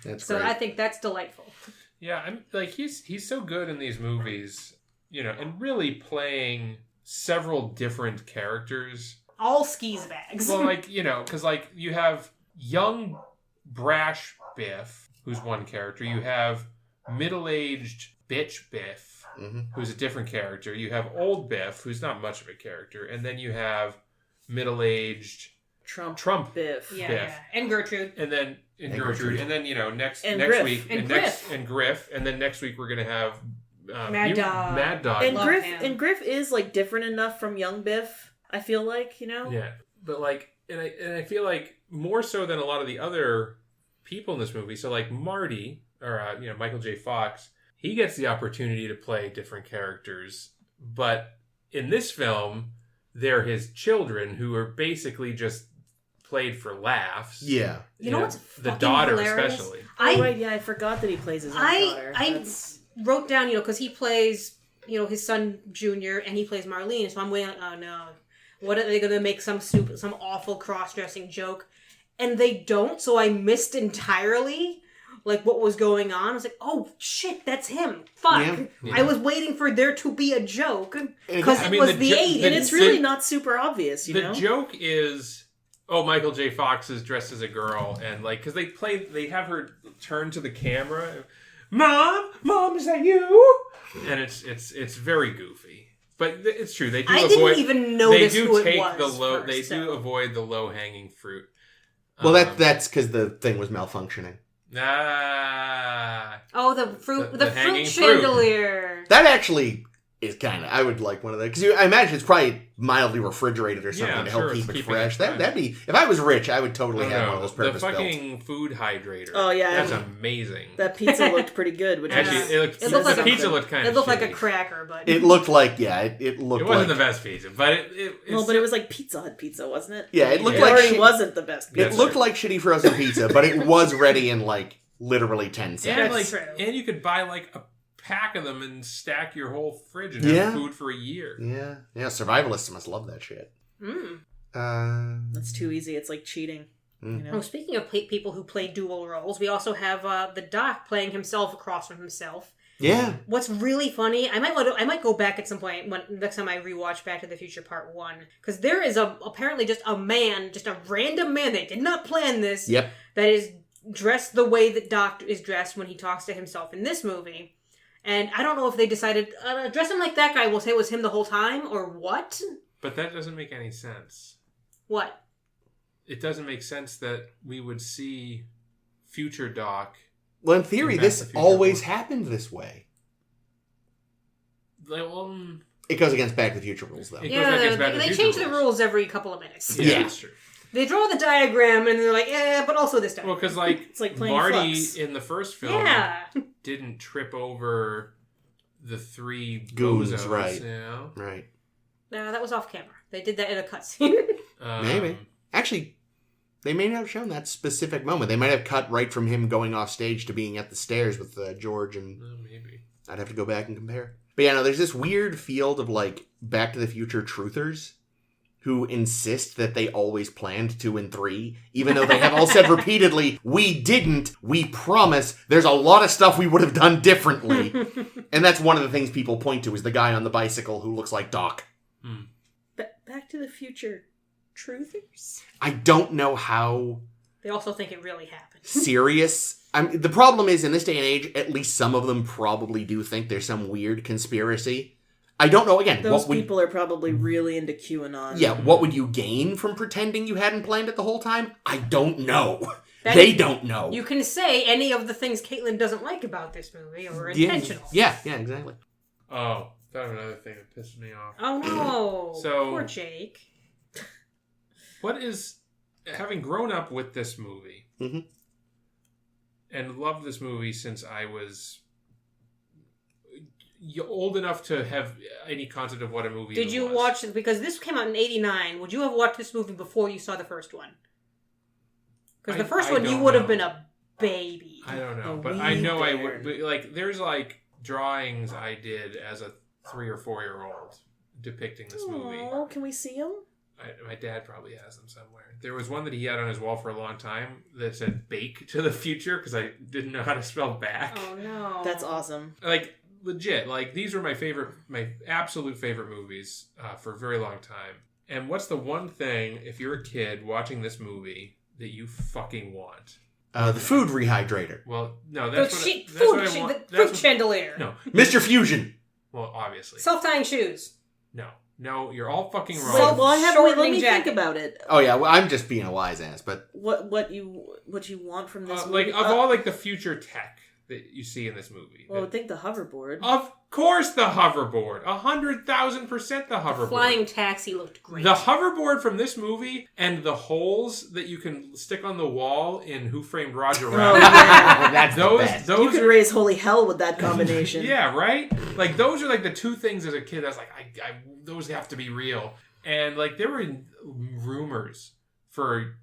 That's So great. I think that's delightful. Yeah, I'm he's so good in these movies, and really playing several different characters. All skis bags. Well, because you have young, brash Biff, who's one character. You have middle-aged bitch Biff, who's a different character. You have old Biff, who's not much of a character, and then you have middle-aged Trump Biff. yeah, Biff. yeah. And Gertrude. And then Gertrude, and then next Griff. week, And Griff, and then next week we're gonna have Mad Dog. Mad Dog. And Love Griff him. and Griff is different enough from young Biff, I feel like, Yeah, but and I feel like more so than a lot of the other people in this movie. So Marty or Michael J. Fox, he gets the opportunity to play different characters, but in this film, they're his children who are basically just played for laughs. Yeah. You know what's the fucking daughter hilarious? especially. Right, yeah, I forgot that he plays his own daughter. I wrote down, because he plays, his son Junior, and he plays Marlene. So I'm waiting. Oh no, what are they going to make some awful cross-dressing joke? And they don't. So I missed entirely what was going on. I was like, oh shit, that's him. Fuck. Yeah. I was waiting for there to be a joke because I it mean, was the the jo- 80s. And it's really not super obvious, you know? The joke is, Michael J. Fox is dressed as a girl, and because they have her turn to the camera, Mom, is that you? And it's very goofy, but it's true. They do. I didn't even notice who it was first, They so. do avoid the low hanging fruit. Well, that's because the thing was malfunctioning. Oh, the fruit, the fruit hanging fruit. chandelier. That actually is kind of, I would like one of those, because I imagine it's probably mildly refrigerated or something Yeah, to sure, help it's keep it keeping fresh. it fresh. That'd be, if I was rich, I would totally have one of those The purpose built. fucking food hydrator. Oh, yeah. That's amazing. That pizza looked pretty good. Which Actually, is, it looked like the a- pizza looked kind of It looked like a shitty. cracker, but It looked like, it looked It wasn't like, the best pizza, but it's well, but it was like Pizza Hut pizza, wasn't it? yeah, it looked It like already shit- wasn't the best it pizza. looked like shitty frozen pizza, but it was ready in literally 10 And seconds. That's like, true. and you could buy like a pack of them and stack your whole fridge and Yeah. have food for a year. Yeah, survivalists must love that shit. That's too easy. It's like cheating. You know? Oh, speaking of people who play dual roles, we also have the Doc playing himself across from himself. Yeah. What's really funny, I might go back at some point next time I rewatch Back to the Future Part 1, because there is apparently just a random man, they did not plan this, Yep. that is dressed the way that Doc is dressed when he talks to himself in this movie. And I don't know if they decided, dress him like that guy, we'll say it was him the whole time, or what? But that doesn't make any sense. What? It doesn't make sense that we would see future Doc. Well, in theory, In Back to this the Future always one. happened this way. Like, well, It goes against Back to the Future rules, though. It goes back against Back to the they Future change the rules. rules every couple of minutes. Yeah. That's true. They draw the diagram and they're like, but also this time. Well, because like, It's like playing Marty Flux. in the first film Yeah. didn't trip over the three Goons, bozos, right. You know? Right. No, that was off camera. They did that in a cutscene. Maybe. Actually, they may not have shown that specific moment. They might have cut right from him going off stage to being at the stairs with George, and Maybe. I'd have to go back and compare. But yeah, no, there's this weird field of like Back to the Future truthers who insist that they always planned 2 and 3, even though they have all said repeatedly, we didn't, we promise, there's a lot of stuff we would have done differently. And that's one of the things people point to is the guy on the bicycle who looks like Doc. Back to the Future truthers? I don't know how They also think it really happened. serious. The problem is, in this day and age, at least some of them probably do think there's some weird conspiracy. I don't know, again, Those what would... people are probably really into QAnon. Yeah, what would you gain from pretending you hadn't planned it the whole time? I don't know. That- They don't know. You can say any of the things Caitlin doesn't like about this movie are intentional. Yeah, exactly. Oh, that was another thing that pissed me off. Oh no. So- Poor Jake. What is, having grown up with this movie Mhm. and loved this movie since I was old enough to have any concept of what a movie Did you was. watch it? Because this came out in '89. Would you have watched this movie before you saw the first one? Because the first I one, you don't would have know. been a baby. I don't know, A but I wee know I bear. would. But like, there's like drawings I did as a 3 or 4 year old depicting this movie. Oh, can we see them? My dad probably has them somewhere. There was one that he had on his wall for a long time that said "Bake to the Future" because I didn't know how to spell back. Oh no. That's awesome. Like legit, like these were my absolute favorite movies for a very long time. And what's the one thing, if you're a kid watching this movie, that you fucking want? The food rehydrator. Well, no, The that's what sheet, that's what I food, want. the That's fruit what- chandelier. No, Mr. Fusion. well, obviously, Self-tying shoes. no, you're all fucking wrong. Well, well, wait, let Shortening me jacket. think about it. Oh yeah, well, I'm just being a wise ass, but What you want from this like movie? of all like the future tech that you see in this movie. Well, I would think the hoverboard. Of course, the hoverboard. 100,000% the hoverboard. Flying taxi looked great. The hoverboard from this movie and the holes that you can stick on the wall in Who Framed Roger Rabbit. that's the best. You Those could are, raise holy hell with that combination. yeah, right? Like those are like the two things as a kid that's like I those have to be real. And like there were rumors for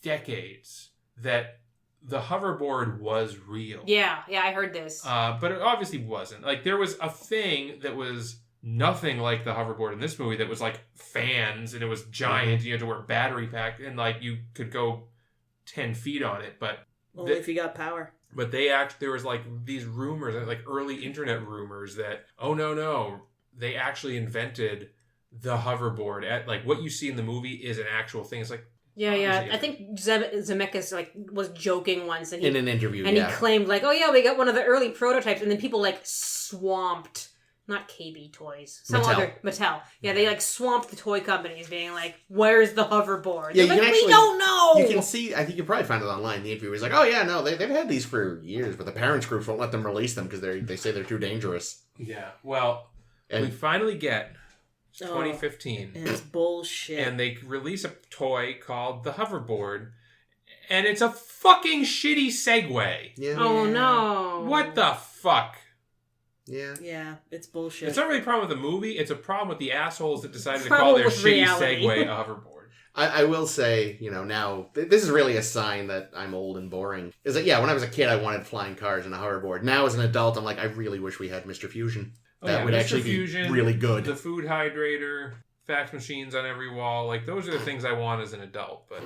decades that the hoverboard was real. yeah, I heard this. But it obviously wasn't. Like, there was a thing that was nothing like the hoverboard in this movie that was, like, fans, and it was giant, and you had to wear a battery pack, and, like, you could go 10 feet on it, but... Only if you got power. But there was, like, these rumors, like, early internet rumors that, oh, no, they actually invented the hoverboard. Like, what you see in the movie is an actual thing. It's like... Yeah. I think Zemeckis was joking once, and in an interview, he claimed like, "Oh yeah, we got one of the early prototypes," and then people like swamped, not KB Toys, some Mattel. other Mattel. Yeah, they like swamped the toy companies, being like, "Where's the hoverboard?" Yeah, They're you like, can we actually- don't know. You can see, I think you probably find it online. The interview was like, oh yeah, no, they've had these for years, but the parents groups won't let them release them because they say they're too dangerous. Yeah. Well, we And finally get Oh. 2015. And it's bullshit. And they release a toy called the hoverboard, and it's a fucking shitty Segway. yeah, Oh no! What the fuck? yeah. Yeah, it's bullshit. It's not really a problem with the movie, it's a problem with the assholes that decided to Problem call their with shitty reality. Segway a hoverboard. I will say, now, this is really a sign that I'm old and boring. Is that, when I was a kid, I wanted flying cars and a hoverboard. Now, as an adult, I'm like, I really wish we had Mr. Fusion. That would Mr. actually Fusion, be really good. The food hydrator, fax machines on every wall. Like, those are the things I want as an adult. But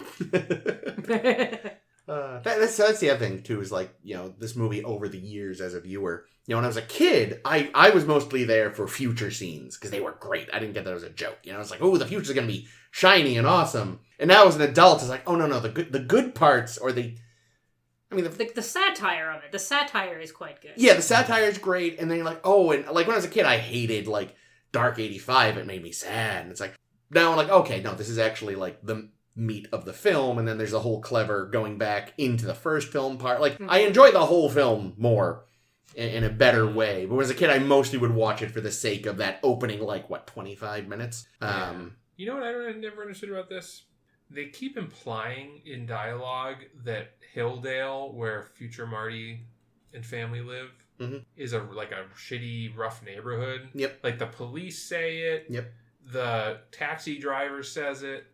That's the other thing, too, is like, this movie over the years as a viewer. When I was a kid, I was mostly there for future scenes because they were great. I didn't get that as a joke. It's like, oh, the future's going to be shiny and awesome. And now as an adult, it's like, oh, no, the good parts or the satire of it. The satire is quite good. Yeah, the satire is great. And then you're like, oh, and like when I was a kid, I hated like Dark 85. It made me sad. And it's like, now I'm like, okay, no, this is actually like the meat of the film. And then there's a whole clever going back into the first film part. Like, I enjoy the whole film more in a better way. But as a kid, I mostly would watch it for the sake of that opening, 25 minutes. You know what I never understood about this? They keep implying in dialogue that Hilldale, where future Marty and family live, is a shitty, rough neighborhood. Yep. Like, the police say it. Yep. The taxi driver says it.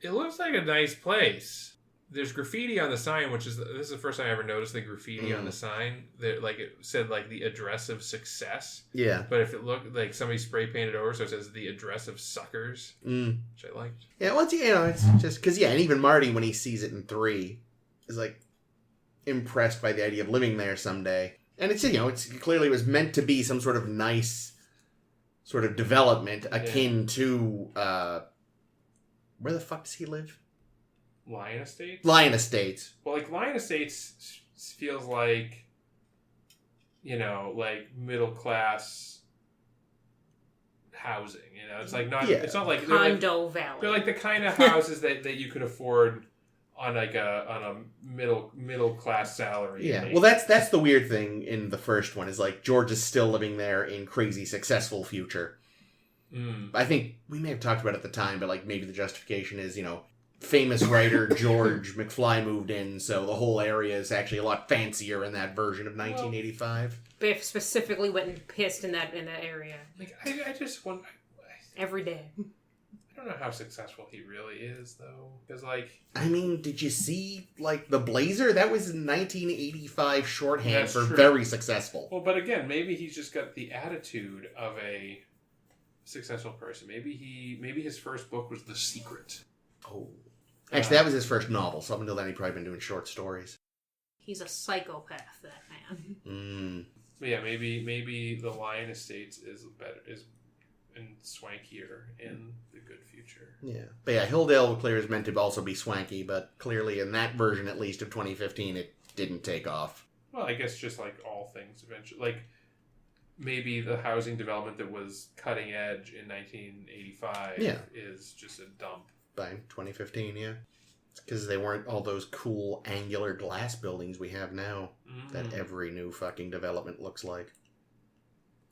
It looks like a nice place. There's graffiti on the sign, this is the first time I ever noticed the graffiti on the sign. That it said the address of success. Yeah. But if it looked like somebody spray painted over, so it says the address of suckers, which I liked. Yeah, well, it's just because, and even Marty, when he sees it in 3, is impressed by the idea of living there someday. And it's clearly was meant to be some sort of nice sort of development akin to, where the fuck does he live? Lion Estates? Lion Estates. Well, Lion Estates feels like, middle class housing. It's not. Yeah. It's not like Condo Valley. They're like the kind of houses that you could afford on a middle class salary. Yeah. Well, that's the weird thing in the first one is George is still living there in crazy successful future. I think we may have talked about it at the time, but maybe the justification is famous writer George McFly moved in, so the whole area is actually a lot fancier in that version of 1985. Biff specifically went and pissed in that area. I just wonder every day. I don't know how successful he really is, though, because did you see the Blazer? That was in 1985 shorthand for true. Very successful. Well, but again, maybe he's just got the attitude of a successful person. Maybe his first book was The Secret. Oh. Actually, that was his first novel, so up until then he'd probably been doing short stories. He's a psychopath, that man. But yeah, maybe the Lion Estates is better, and swankier in the good future. Yeah. But yeah, Hilldale clearly is meant to also be swanky, but clearly in that version, at least, of 2015, it didn't take off. Well, I guess just all things eventually. Maybe the housing development that was cutting edge in 1985 is just a dump. By 2015, yeah. It's because they weren't all those cool angular glass buildings we have now that every new fucking development looks like.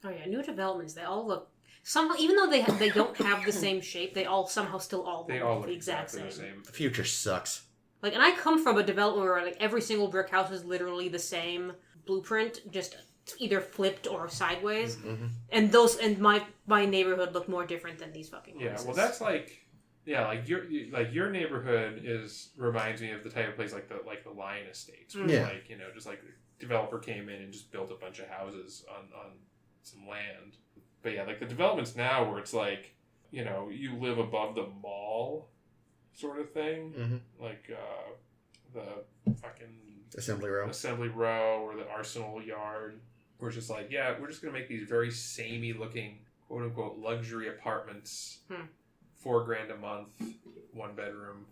Oh yeah, new developments, they all look... Somehow, even though they don't have the same shape, they all somehow still look the exact exactly same. The future sucks. And I come from a development where every single brick house is literally the same blueprint, just either flipped or sideways. Mm-hmm. And my neighborhood looked more different than these fucking houses. Yeah, well that's your neighborhood reminds me of the type of place like the Lion Estates, where just a developer came in and just built a bunch of houses on some land. But yeah, the developments now where it's you live above the mall, sort of thing, the fucking Assembly Row or the Arsenal Yard, where it's just we're just gonna make these very samey looking quote unquote luxury apartments. $4,000 a month, 1 bedroom,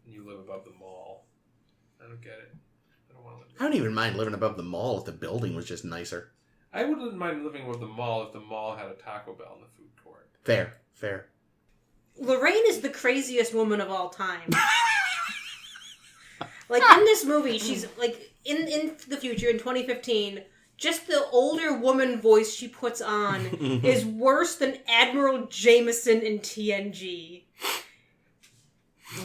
and you live above the mall. I don't get it. I don't want to live there. I don't even mind living above the mall if the building was just nicer. I wouldn't mind living above the mall if the mall had a Taco Bell in the food court. Fair. Lorraine is the craziest woman of all time. In this movie, she's in the future in 2015. Just the older woman voice she puts on is worse than Admiral Jameson in TNG.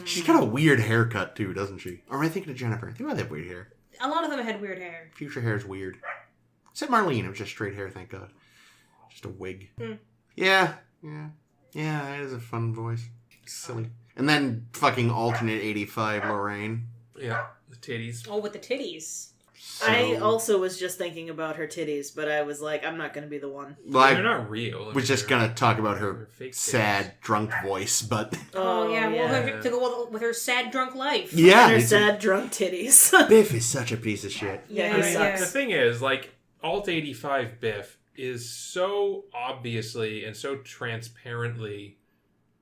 She's got a weird haircut, too, doesn't she? Or am I thinking of Jennifer? I think I have weird hair. A lot of them had weird hair. Future hair is weird. Except Marlene, it was just straight hair, thank God. Just a wig. Yeah, that is a fun voice. Silly. And then fucking alternate 85 Lorraine. Yeah, the titties. Oh, with the titties. So, I also was just thinking about her titties, but I was like, I'm not going to be the one. well, They're I not real. was just going to talk about her they're fake sad, drunk voice, but... Oh, yeah. yeah. Well, to go with her sad drunk life. Yeah. And her it's- sad drunk titties. Biff is such a piece of shit. Yeah, Yeah, he yeah. sucks. The thing is, like, Alt 85 Biff is so obviously and so transparently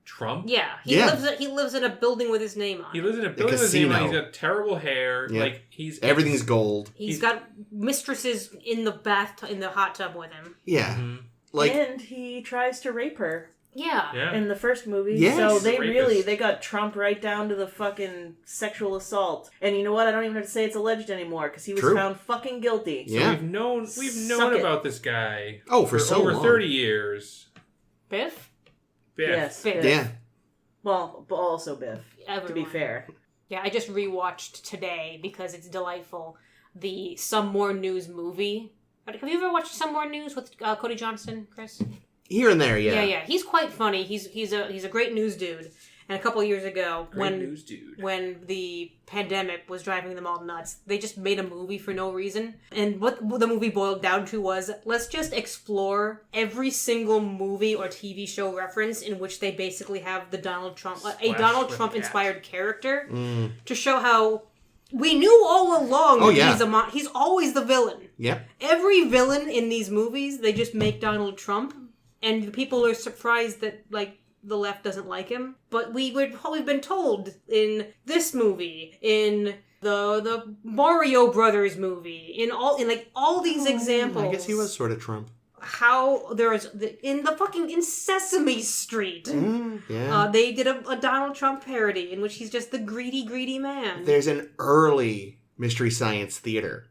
Trump. Yeah, Yeah. He lives in a building with his name on. He it. lives in a building with his name on it. casino. He's got terrible hair. Yeah. Like, he's... Everything's gold. He's got mistresses in the hot tub with him. Yeah. Mhm. Like, And he tries to rape her Yeah. Yeah. in the first movie. Yes. So they Rapist. they got Trump right down to the fucking sexual assault. And you know what? I don't even have to say it's alleged anymore because he was True. found fucking guilty. So Yeah. we've known Suck it. about this guy for so over long. 30 years. Biff? Biff. Yes. Biff. yeah. Well, but also Biff, to be Everyone. fair. Yeah, I just rewatched today because it's delightful. The Some More News movie. Have you ever watched Some More News with Cody Johnson, Chris? Here and there, yeah. Yeah. He's quite funny. He's a great news dude. And a couple of years ago, Great news dude. when the pandemic was driving them all nuts, they just made a movie for no reason. And what the movie boiled down to was, let's just explore every single movie or TV show reference in which they basically have the Donald Trump, a Splash Donald with Trump a cat. inspired character, Mm. to show how we knew all along Oh, that yeah. he's always the villain. Yep. Every villain in these movies, they just make Donald Trump, and the people are surprised that, like, the left doesn't like him. But we've been told in this movie, in the Mario Brothers movie, in all these examples. I guess he was sort of Trump. How in Sesame Street. Yeah. They did a Donald Trump parody in which he's just the greedy man. There's an early Mystery Science Theater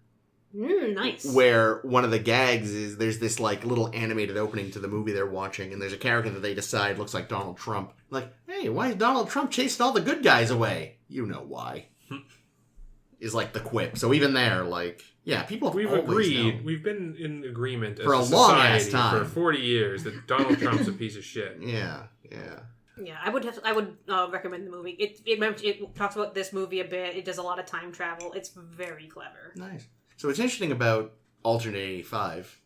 Nice. where one of the gags is there's this like little animated opening to the movie they're watching, and there's a character that they decide looks like Donald Trump. Like, hey, why is Donald Trump chasing all the good guys away? You know why. Is like the quip. So even there, like, yeah, people have We've always agreed. known. We've been in agreement as For a a long-ass society time. for 40 years that Donald Trump's a piece of shit. Yeah. Yeah, I would recommend the movie. It talks about this movie a bit. It does a lot of time travel. It's very clever. Nice. So what's interesting about Alternate 85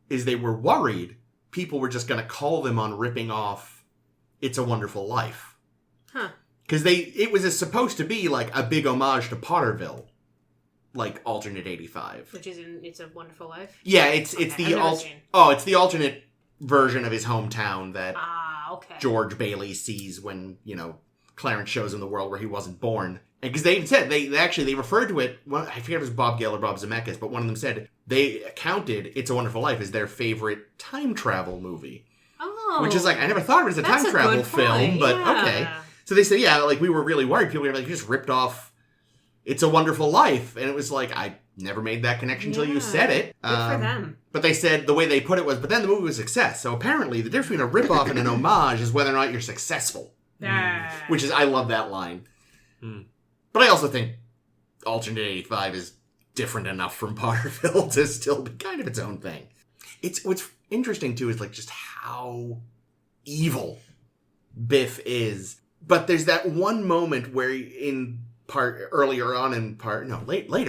is they were worried people were just going to call them on ripping off It's a Wonderful Life. Huh. Because it was supposed to be like a big homage to Potterville, like Alternate 85. Which is in It's a Wonderful Life. Yeah, it's Okay, the I've never seen. it's the alternate version of his hometown that Okay. George Bailey sees when, Clarence shows him the world where he wasn't born. And because they even said, they referred to it, I forget if it was Bob Gale or Bob Zemeckis, but one of them said they counted It's a Wonderful Life as their favorite time travel movie. Oh. Which is like, I never thought of it as a That's time a travel good film, point, but yeah. okay. So they said, yeah, like we were really worried. People were like, you just ripped off It's a Wonderful Life. And it was like, I never made that connection until you Yeah. said it. Good for them. But they said the way they put it was, but then the movie was a success. So apparently the difference between a ripoff and an homage is whether or not you're successful. Which is, I love that line. But I also think Alternate 85 is different enough from Potterville to still be kind of its own thing. What's interesting too is like just how evil Biff is. But there's that one moment where later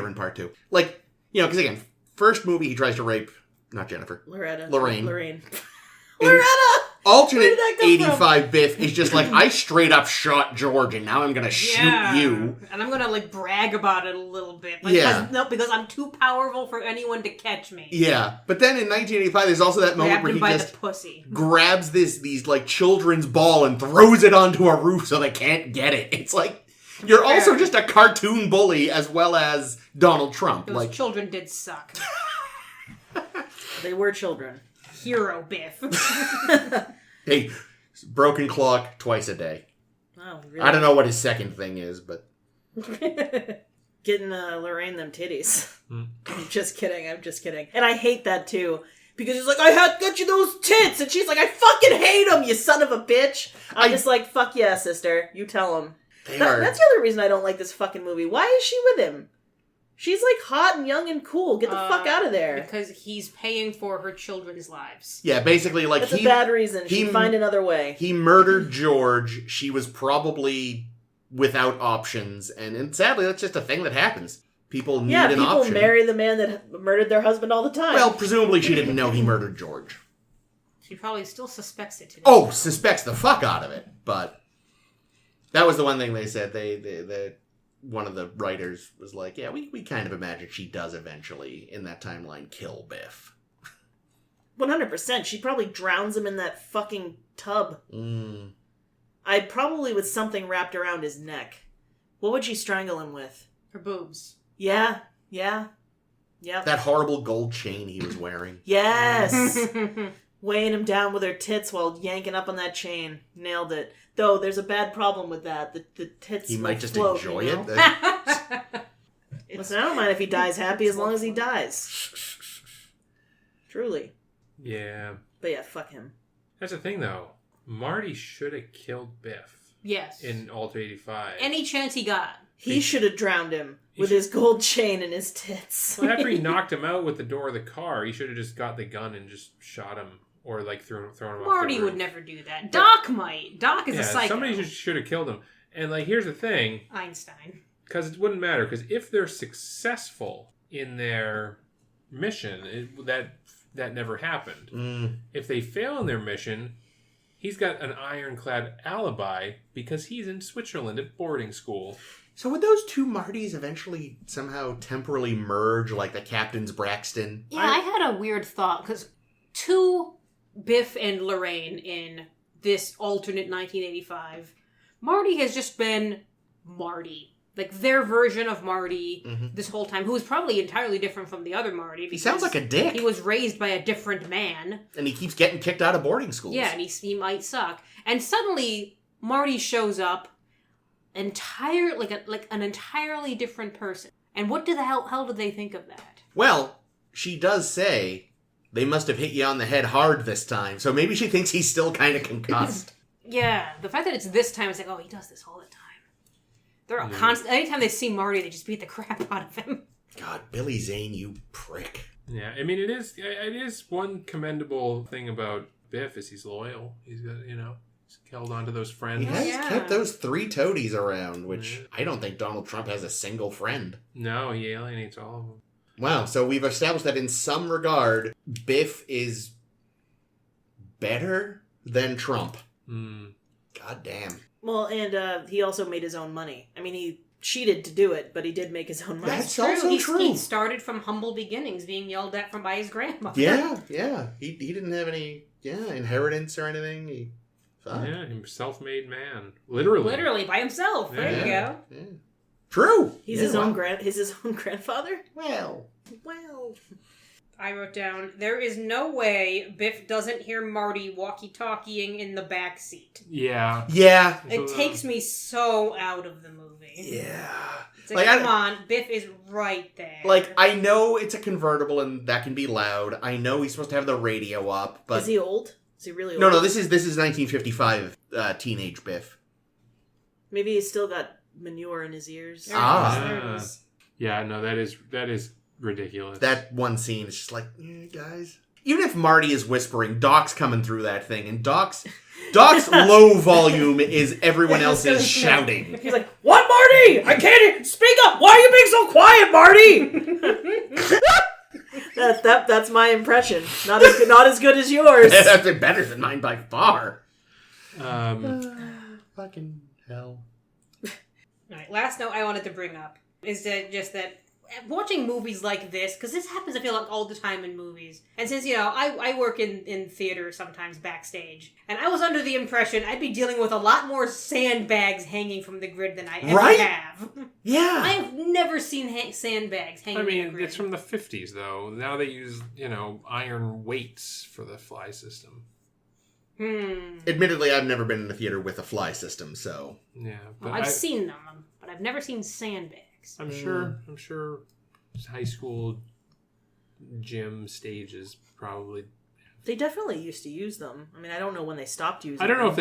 in part 2. Like, because again, first movie he tries to rape, not Jennifer. Lorraine. Alternate Where did that come 85 Biff is just like, I straight up shot George and now I'm gonna shoot you. And I'm gonna brag about it a little bit. Yeah. Because I'm too powerful for anyone to catch me. Yeah. But then in 1985 there's also that moment Grabbed where him he by just the pussy. grabs these like children's ball and throws it onto a roof so they can't get it. It's like, you're also just a cartoon bully as well as Donald Trump. Those children did suck. They were children. Hero Biff. Hey, broken clock twice a day. Oh, really? I don't know what his second thing is, but Getting Lorraine them titties. I'm just kidding. And I hate that too. Because he's like, got you those tits. And she's like, I fucking hate them, you son of a bitch. I'm just like, fuck yeah, sister. You tell him. That's the other reason I don't like this fucking movie. Why is she with him? She's like hot and young and cool. Get the fuck out of there. Because he's paying for her children's lives. Yeah, basically, like, That's a bad reason. She'd find another way. He murdered George. She was probably without options. And sadly, that's just a thing that happens. People need an option. People marry the man that murdered their husband all the time. Well, presumably she didn't know he murdered George. She probably still suspects it today. Oh, suspects the fuck out of it. But that was the one thing they said. They one of the writers was like, yeah, we kind of imagine she does eventually, in that timeline, kill Biff. 100%. She probably drowns him in that fucking tub. I'd probably with something wrapped around his neck. What would she strangle him with? Her boobs. Yeah. That horrible gold chain he was wearing. Yes! Weighing him down with her tits while yanking up on that chain. Nailed it. Though, there's a bad problem with that. The tits He might just float, enjoy you know? it. Listen, I don't mind if he dies happy as long as he dies. Truly. Yeah. But yeah, fuck him. That's the thing, though. Marty should have killed Biff. Yes. In Alter 85. Any chance he got. He should have drowned him with his gold chain and his tits. Well, after he knocked him out with the door of the car, he should have just got the gun and just shot him. Or, like, thrown him off the Marty roof. would never do that. Doc might. Doc is a psycho. Somebody should have killed him. And, like, here's the thing. Einstein. Because it wouldn't matter. Because if they're successful in their mission, that never happened. If they fail in their mission, he's got an ironclad alibi because he's in Switzerland at boarding school. So would those two Martys eventually somehow temporally merge, like the Captain's Braxton? Yeah, I had a weird thought, because to Biff and Lorraine in this alternate 1985, Marty has just been Marty. Like, their version of Marty this whole time, who was probably entirely different from the other Marty. He sounds like a dick. He was raised by a different man. And he keeps getting kicked out of boarding schools. Yeah, and he might suck. And suddenly, Marty shows up an entirely different person. And what the hell did they think of that? Well, she does say, they must have hit you on the head hard this time. So maybe she thinks he's still kind of concussed. Yeah, the fact that it's this time, it's like, oh, he does this all the time. They're constant. Anytime they see Marty, they just beat the crap out of him. God, Billy Zane, you prick. Yeah, I mean, it is one commendable thing about Biff is he's loyal. He's got, he's held on to those friends. He has kept those 3 toadies around, which I don't think Donald Trump has a single friend. No, he alienates all of them. Wow, so we've established that in some regard, Biff is better than Trump. God damn. Well, and he also made his own money. I mean, he cheated to do it, but he did make his own money. That's also true. He started from humble beginnings, being yelled at by his grandmother. Yeah. He didn't have any inheritance or anything. Yeah, self-made man. Literally by himself. Yeah. There you go. Yeah. True. He's his own grandfather? Well. I wrote down, there is no way Biff doesn't hear Marty walkie-talkieing in the back seat. Yeah. It takes me so out of the movie. Yeah. It's like, come on, Biff is right there. Like, I know it's a convertible and that can be loud. I know he's supposed to have the radio up, but... Is he old? Is he really old? No, this is 1955 teenage Biff. Maybe he's still got manure in his ears. Yeah, no, that is ridiculous. That one scene is just like, guys. Even if Marty is whispering, Doc's coming through that thing, and Doc's low volume is everyone else's shouting. He's like, "What, Marty? I can't speak up. Why are you being so quiet, Marty?" That's my impression. Not as good as yours. That's better than mine by far. Fucking hell. All right, last note I wanted to bring up is that watching movies like this, because this happens, I feel like, all the time in movies. And since, I work in theater sometimes backstage, and I was under the impression I'd be dealing with a lot more sandbags hanging from the grid than I ever have. Yeah. I have never seen sandbags hanging from the grid. It's from the 50s, though. Now they use, iron weights for the fly system. Admittedly, I've never been in a theater with a fly system, so... Yeah. But I've seen them, but I've never seen sandbags. I'm sure high school gym stages probably. They definitely used to use them. I mean, I don't know when they stopped using them. I don't know if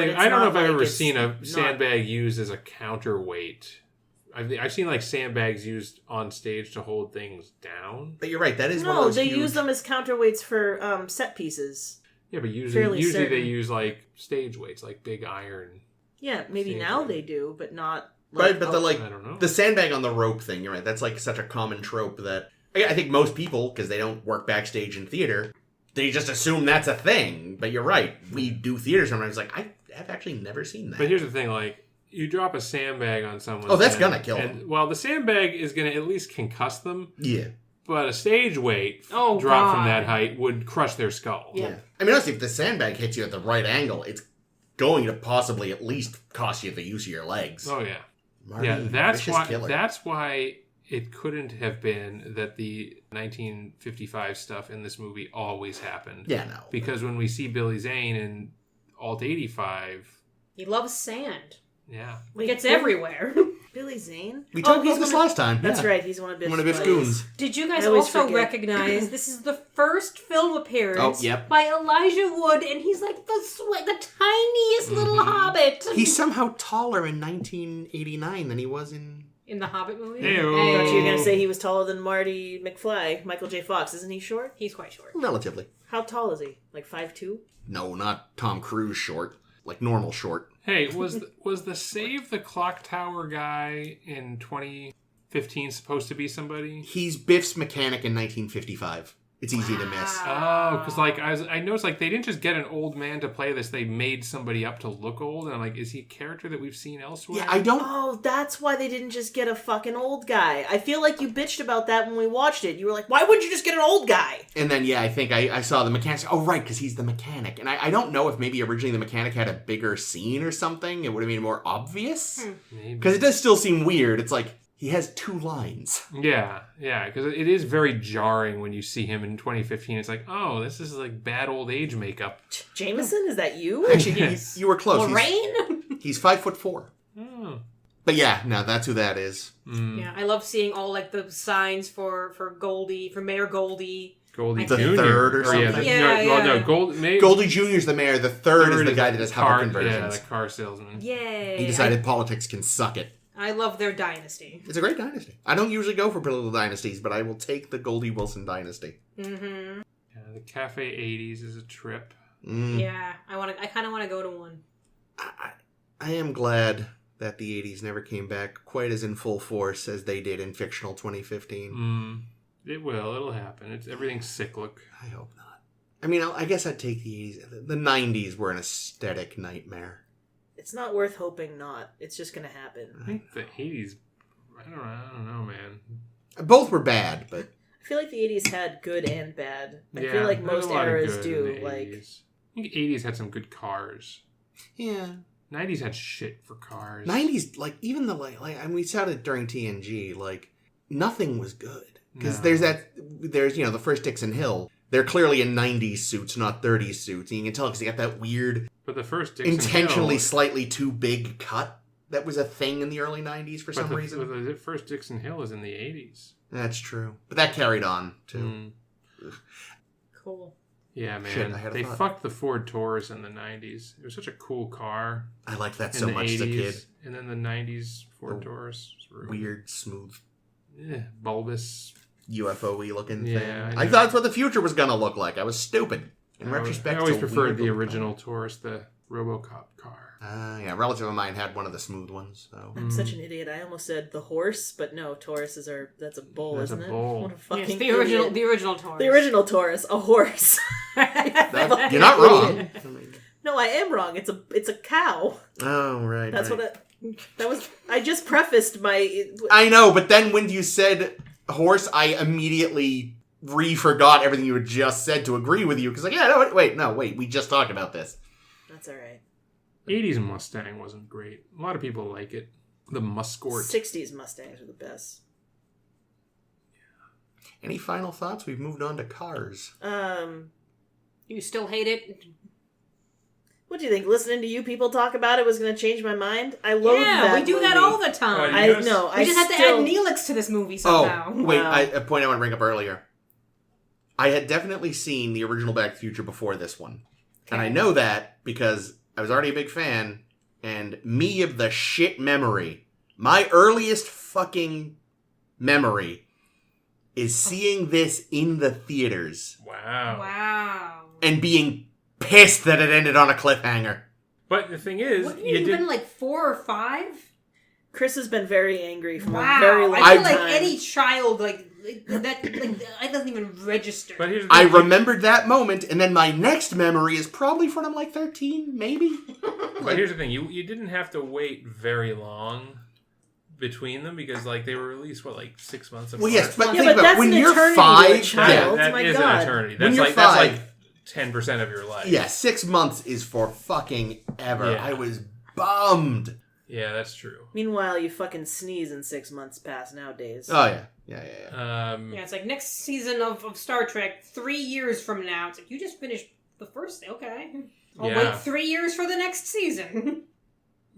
I've ever seen a sandbag used as a counterweight I've seen like sandbags used on stage to hold things down. But you're right. That is one of No, those they huge... use them as counterweights for set pieces. Yeah, but Fairly usually certain. they use like stage weights, like big iron. Yeah, maybe Same now thing. they do, but not. Right, but I don't know. the sandbag on the rope thing, you're right. That's like such a common trope that I think most people, because they don't work backstage in theater, they just assume that's a thing. But you're right. We do theater sometimes. Like, I have actually never seen that. But here's the thing, like, you drop a sandbag on someone. Oh, that's gonna kill them. Well, the sandbag is going to at least concuss them, Yeah. but a stage weight Oh, drop from God. that height would crush their skull. Yeah. I mean, honestly, if the sandbag hits you at the right angle, it's going to possibly at least cost you the use of your legs. Oh, yeah. Marty, Yeah, that's vicious why. killer. That's why it couldn't have been that the 1955 stuff in this movie always happened. Yeah, no. Because when we see Billy Zane in Alt 85, He loves sand. yeah, It gets everywhere. Billy Zane? We talked he's about this one of- last time. That's yeah. right, he's one of Biff's One of Biff's buddies. goons. Did you guys I always also forget. recognize this is the first film appearance Oh, yep. by Elijah Wood, and he's like the tiniest little hobbit He's somehow taller in 1989 than he was in... in the Hobbit movie. Ew. I thought you were going to say he was taller than Marty McFly, Michael J. Fox. Isn't he short? He's quite short. Relatively. How tall is he? Like 5'2"? No, not Tom Cruise short. Like normal short. Hey, was the Save the Clock Tower guy in 2015 supposed to be somebody? He's Biff's mechanic in 1955. It's easy to miss. Oh, because like I noticed like they didn't just get an old man to play this; they made somebody up to look old. And I'm like, is he a character that we've seen elsewhere? Yeah, I don't... Oh, that's why they didn't just get a fucking old guy. I feel like you bitched about that when we watched it. You were like, why wouldn't you just get an old guy? And then, yeah, I think I saw the mechanic. Oh, right, because he's the mechanic. And I don't know if maybe originally the mechanic had a bigger scene or something. It would have been more obvious. Maybe. Because it does still seem weird. It's like, he has 2 lines. Yeah, because it is very jarring when you see him in 2015. It's like, oh, this is like bad old age makeup. Jameson, is that you? Actually, Yes. you were close. Lorraine? He's 5'4". Oh. But yeah, no, that's who that is. Mm. Yeah, I love seeing all like the signs for Goldie, for Mayor Goldie. Goldie The Jr. third or Yeah, something? Yeah. Goldie Jr.'s the mayor. The third is the guy that does hover car, conversions. Yeah, the car salesman. Yay! He decided politics can suck it. I love their dynasty. It's a great dynasty. I don't usually go for political dynasties, but I will take the Goldie Wilson dynasty. Mm-hmm. Yeah, the Cafe 80s is a trip. Mm. Yeah, I kind of want to go to one. I am glad that the 80s never came back quite as in full force as they did in fictional 2015. It will. It'll happen. Everything's cyclic. I hope not. I mean, I guess I'd take the 80s. The 90s were an aesthetic nightmare. It's not worth hoping not. It's just gonna happen. I think the 80s. I don't know, man. Both were bad, but I feel like the 80s had good and bad. I Yeah, feel like there's most a lot of eras good do. in the Like 80s. I think 80s had some good cars. yeah. 90s had shit for cars. 90s, like, even the, like I mean, we saw it during TNG, like, nothing was good. Because No. there's, the first Dixon Hill. They're clearly in 90s suits, not 30s suits. And you can tell because they got that weird, But the first Dixon intentionally Hill, slightly too big cut that was a thing in the early 90s for some reason. The first Dixon Hill is in the 80s. That's true. But that carried on, too. Cool. Yeah, man. Shit, I had a they thought. fucked the Ford Taurus in the 90s. It was such a cool car. I liked that In so the much 80s, as a kid. And then the 90s Ford Oh, Taurus. Was ruined. Weird, smooth, Bulbous. UFO-y looking Yeah, thing. I I know. thought that's what the future was going to look like. I was stupid. In retrospect, I always it's a preferred weird the little original Taurus, the RoboCop car. Yeah, a relative of mine had one of the smooth ones. So I'm such an idiot. I almost said the horse, but no, Tauruses are that's a bull, That's a isn't it? bull. What a fucking Yes, the original, idiot. the original Taurus. The original Taurus, a horse. you're not wrong. No, I am wrong. It's a cow. Oh, right. That's right. what I just prefaced my. I know, but then when you said horse, I immediately forgot everything you had just said to agree with you. Because wait, we just talked about this. That's all right. 80s Mustang wasn't great. A lot of people like it. The Muscort. 60s Mustangs are the best. Any final thoughts? We've moved on to cars. You still hate it? What do you think? Listening to you people talk about it was going to change my mind? I loathe that Yeah, we do that movie. all the time. Oh, I Yes. know. we just have to add Neelix to this movie somehow. Oh, wait, Wow. a point I want to bring up earlier. I had definitely seen the original Back to the Future before this one. And I know that because I was already a big fan, and me of the shit memory, my earliest fucking memory is seeing this in the theaters Wow. and being pissed that it ended on a cliffhanger. But the thing is, What, you been like 4 or 5? Chris has been very angry for Wow. a very long I feel time. like any child that it doesn't even register. but here's the I thing. remembered that moment, and then my next memory is probably from I'm like 13, maybe. But here's the thing: you didn't have to wait very long between them because like they were released 6 months apart. Well, yes, but Yeah, think but about that's when an you're eternity to a 5. child. that my is God. an eternity. When That's you're like that's 5, like 10% of your life. Yeah, 6 months is for fucking ever. Yeah. I was bummed. Yeah, that's true. Meanwhile, you fucking sneeze and 6 months pass nowadays. Oh yeah. Yeah. Yeah, it's like next season of Star Trek, 3 years from now. It's like, you just finished the first, okay. I'll Yeah. wait 3 years for the next season.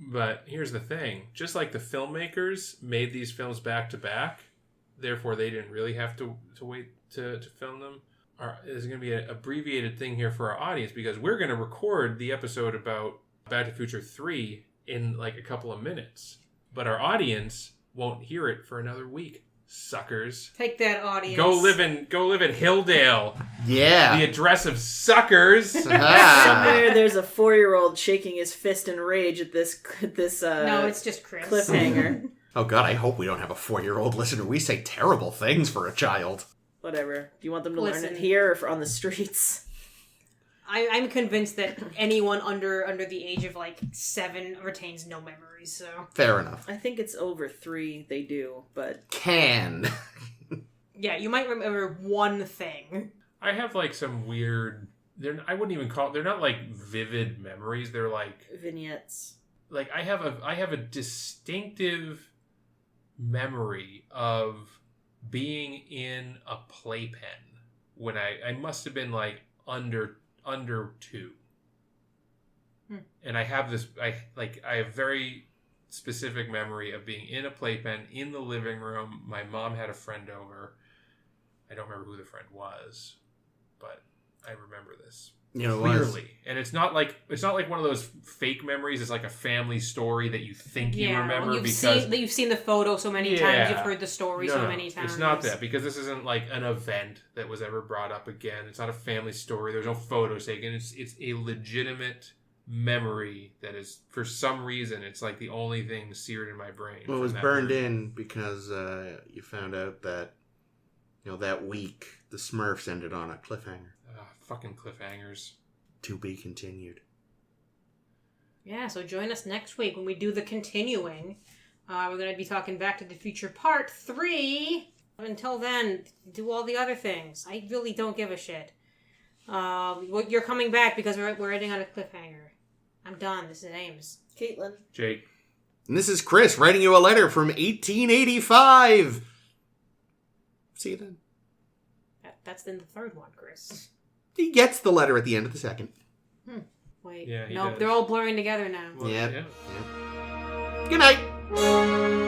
But here's the thing: just like the filmmakers made these films back to back, therefore they didn't really have to wait to film them. There's going to be an abbreviated thing here for our audience because we're going to record the episode about Back to the Future 3 in like a couple of minutes, but our audience won't hear it for another week. Suckers! Take that, audience. Go live in Hilldale, Yeah. the address of suckers. Somewhere there's a 4-year-old shaking his fist in rage at this No, it's just Chris. cliffhanger. Oh god, I hope we don't have a 4-year-old listener. We say terrible things for a child. Whatever. Do you want them to learn Listen. it here or on the streets? I'm convinced that anyone under the age of 7 retains no memories, so... Fair enough. I think it's over 3 they do, but... Can. Yeah, you might remember one thing. I have some weird. I wouldn't even call. They're not vivid memories. They're Vignettes. I have a distinctive memory of being in a playpen when I must have been under 2. And I have this I have very specific memory of being in a playpen in the living room. My mom had a friend over. I don't remember who the friend was, but I remember this clearly. And it's not like one of those fake memories. It's like a family story that you think you remember you've because you've seen the photo so many times, you've heard the story so many times. It's not that, because this isn't an event that was ever brought up again. It's not a family story. There's no photos taken. It's a legitimate memory that is, for some reason, it's the only thing seared in my brain. Well, it was burned in because you found out that that week the Smurfs ended on a cliffhanger. Fucking cliffhangers. To be continued. Yeah, so join us next week when we do the continuing. We're going to be talking Back to the Future Part 3. Until then, do all the other things. I really don't give a shit. You're coming back because we're ending on a cliffhanger. I'm done. This is Ames. Caitlin. Jake. And this is Chris writing you a letter from 1885. See you then. That's in the third one, Chris. He gets the letter at the end of the second. Wait. Yeah, he nope, does. they're all blurring together now. Well, Yep. yeah. Good night.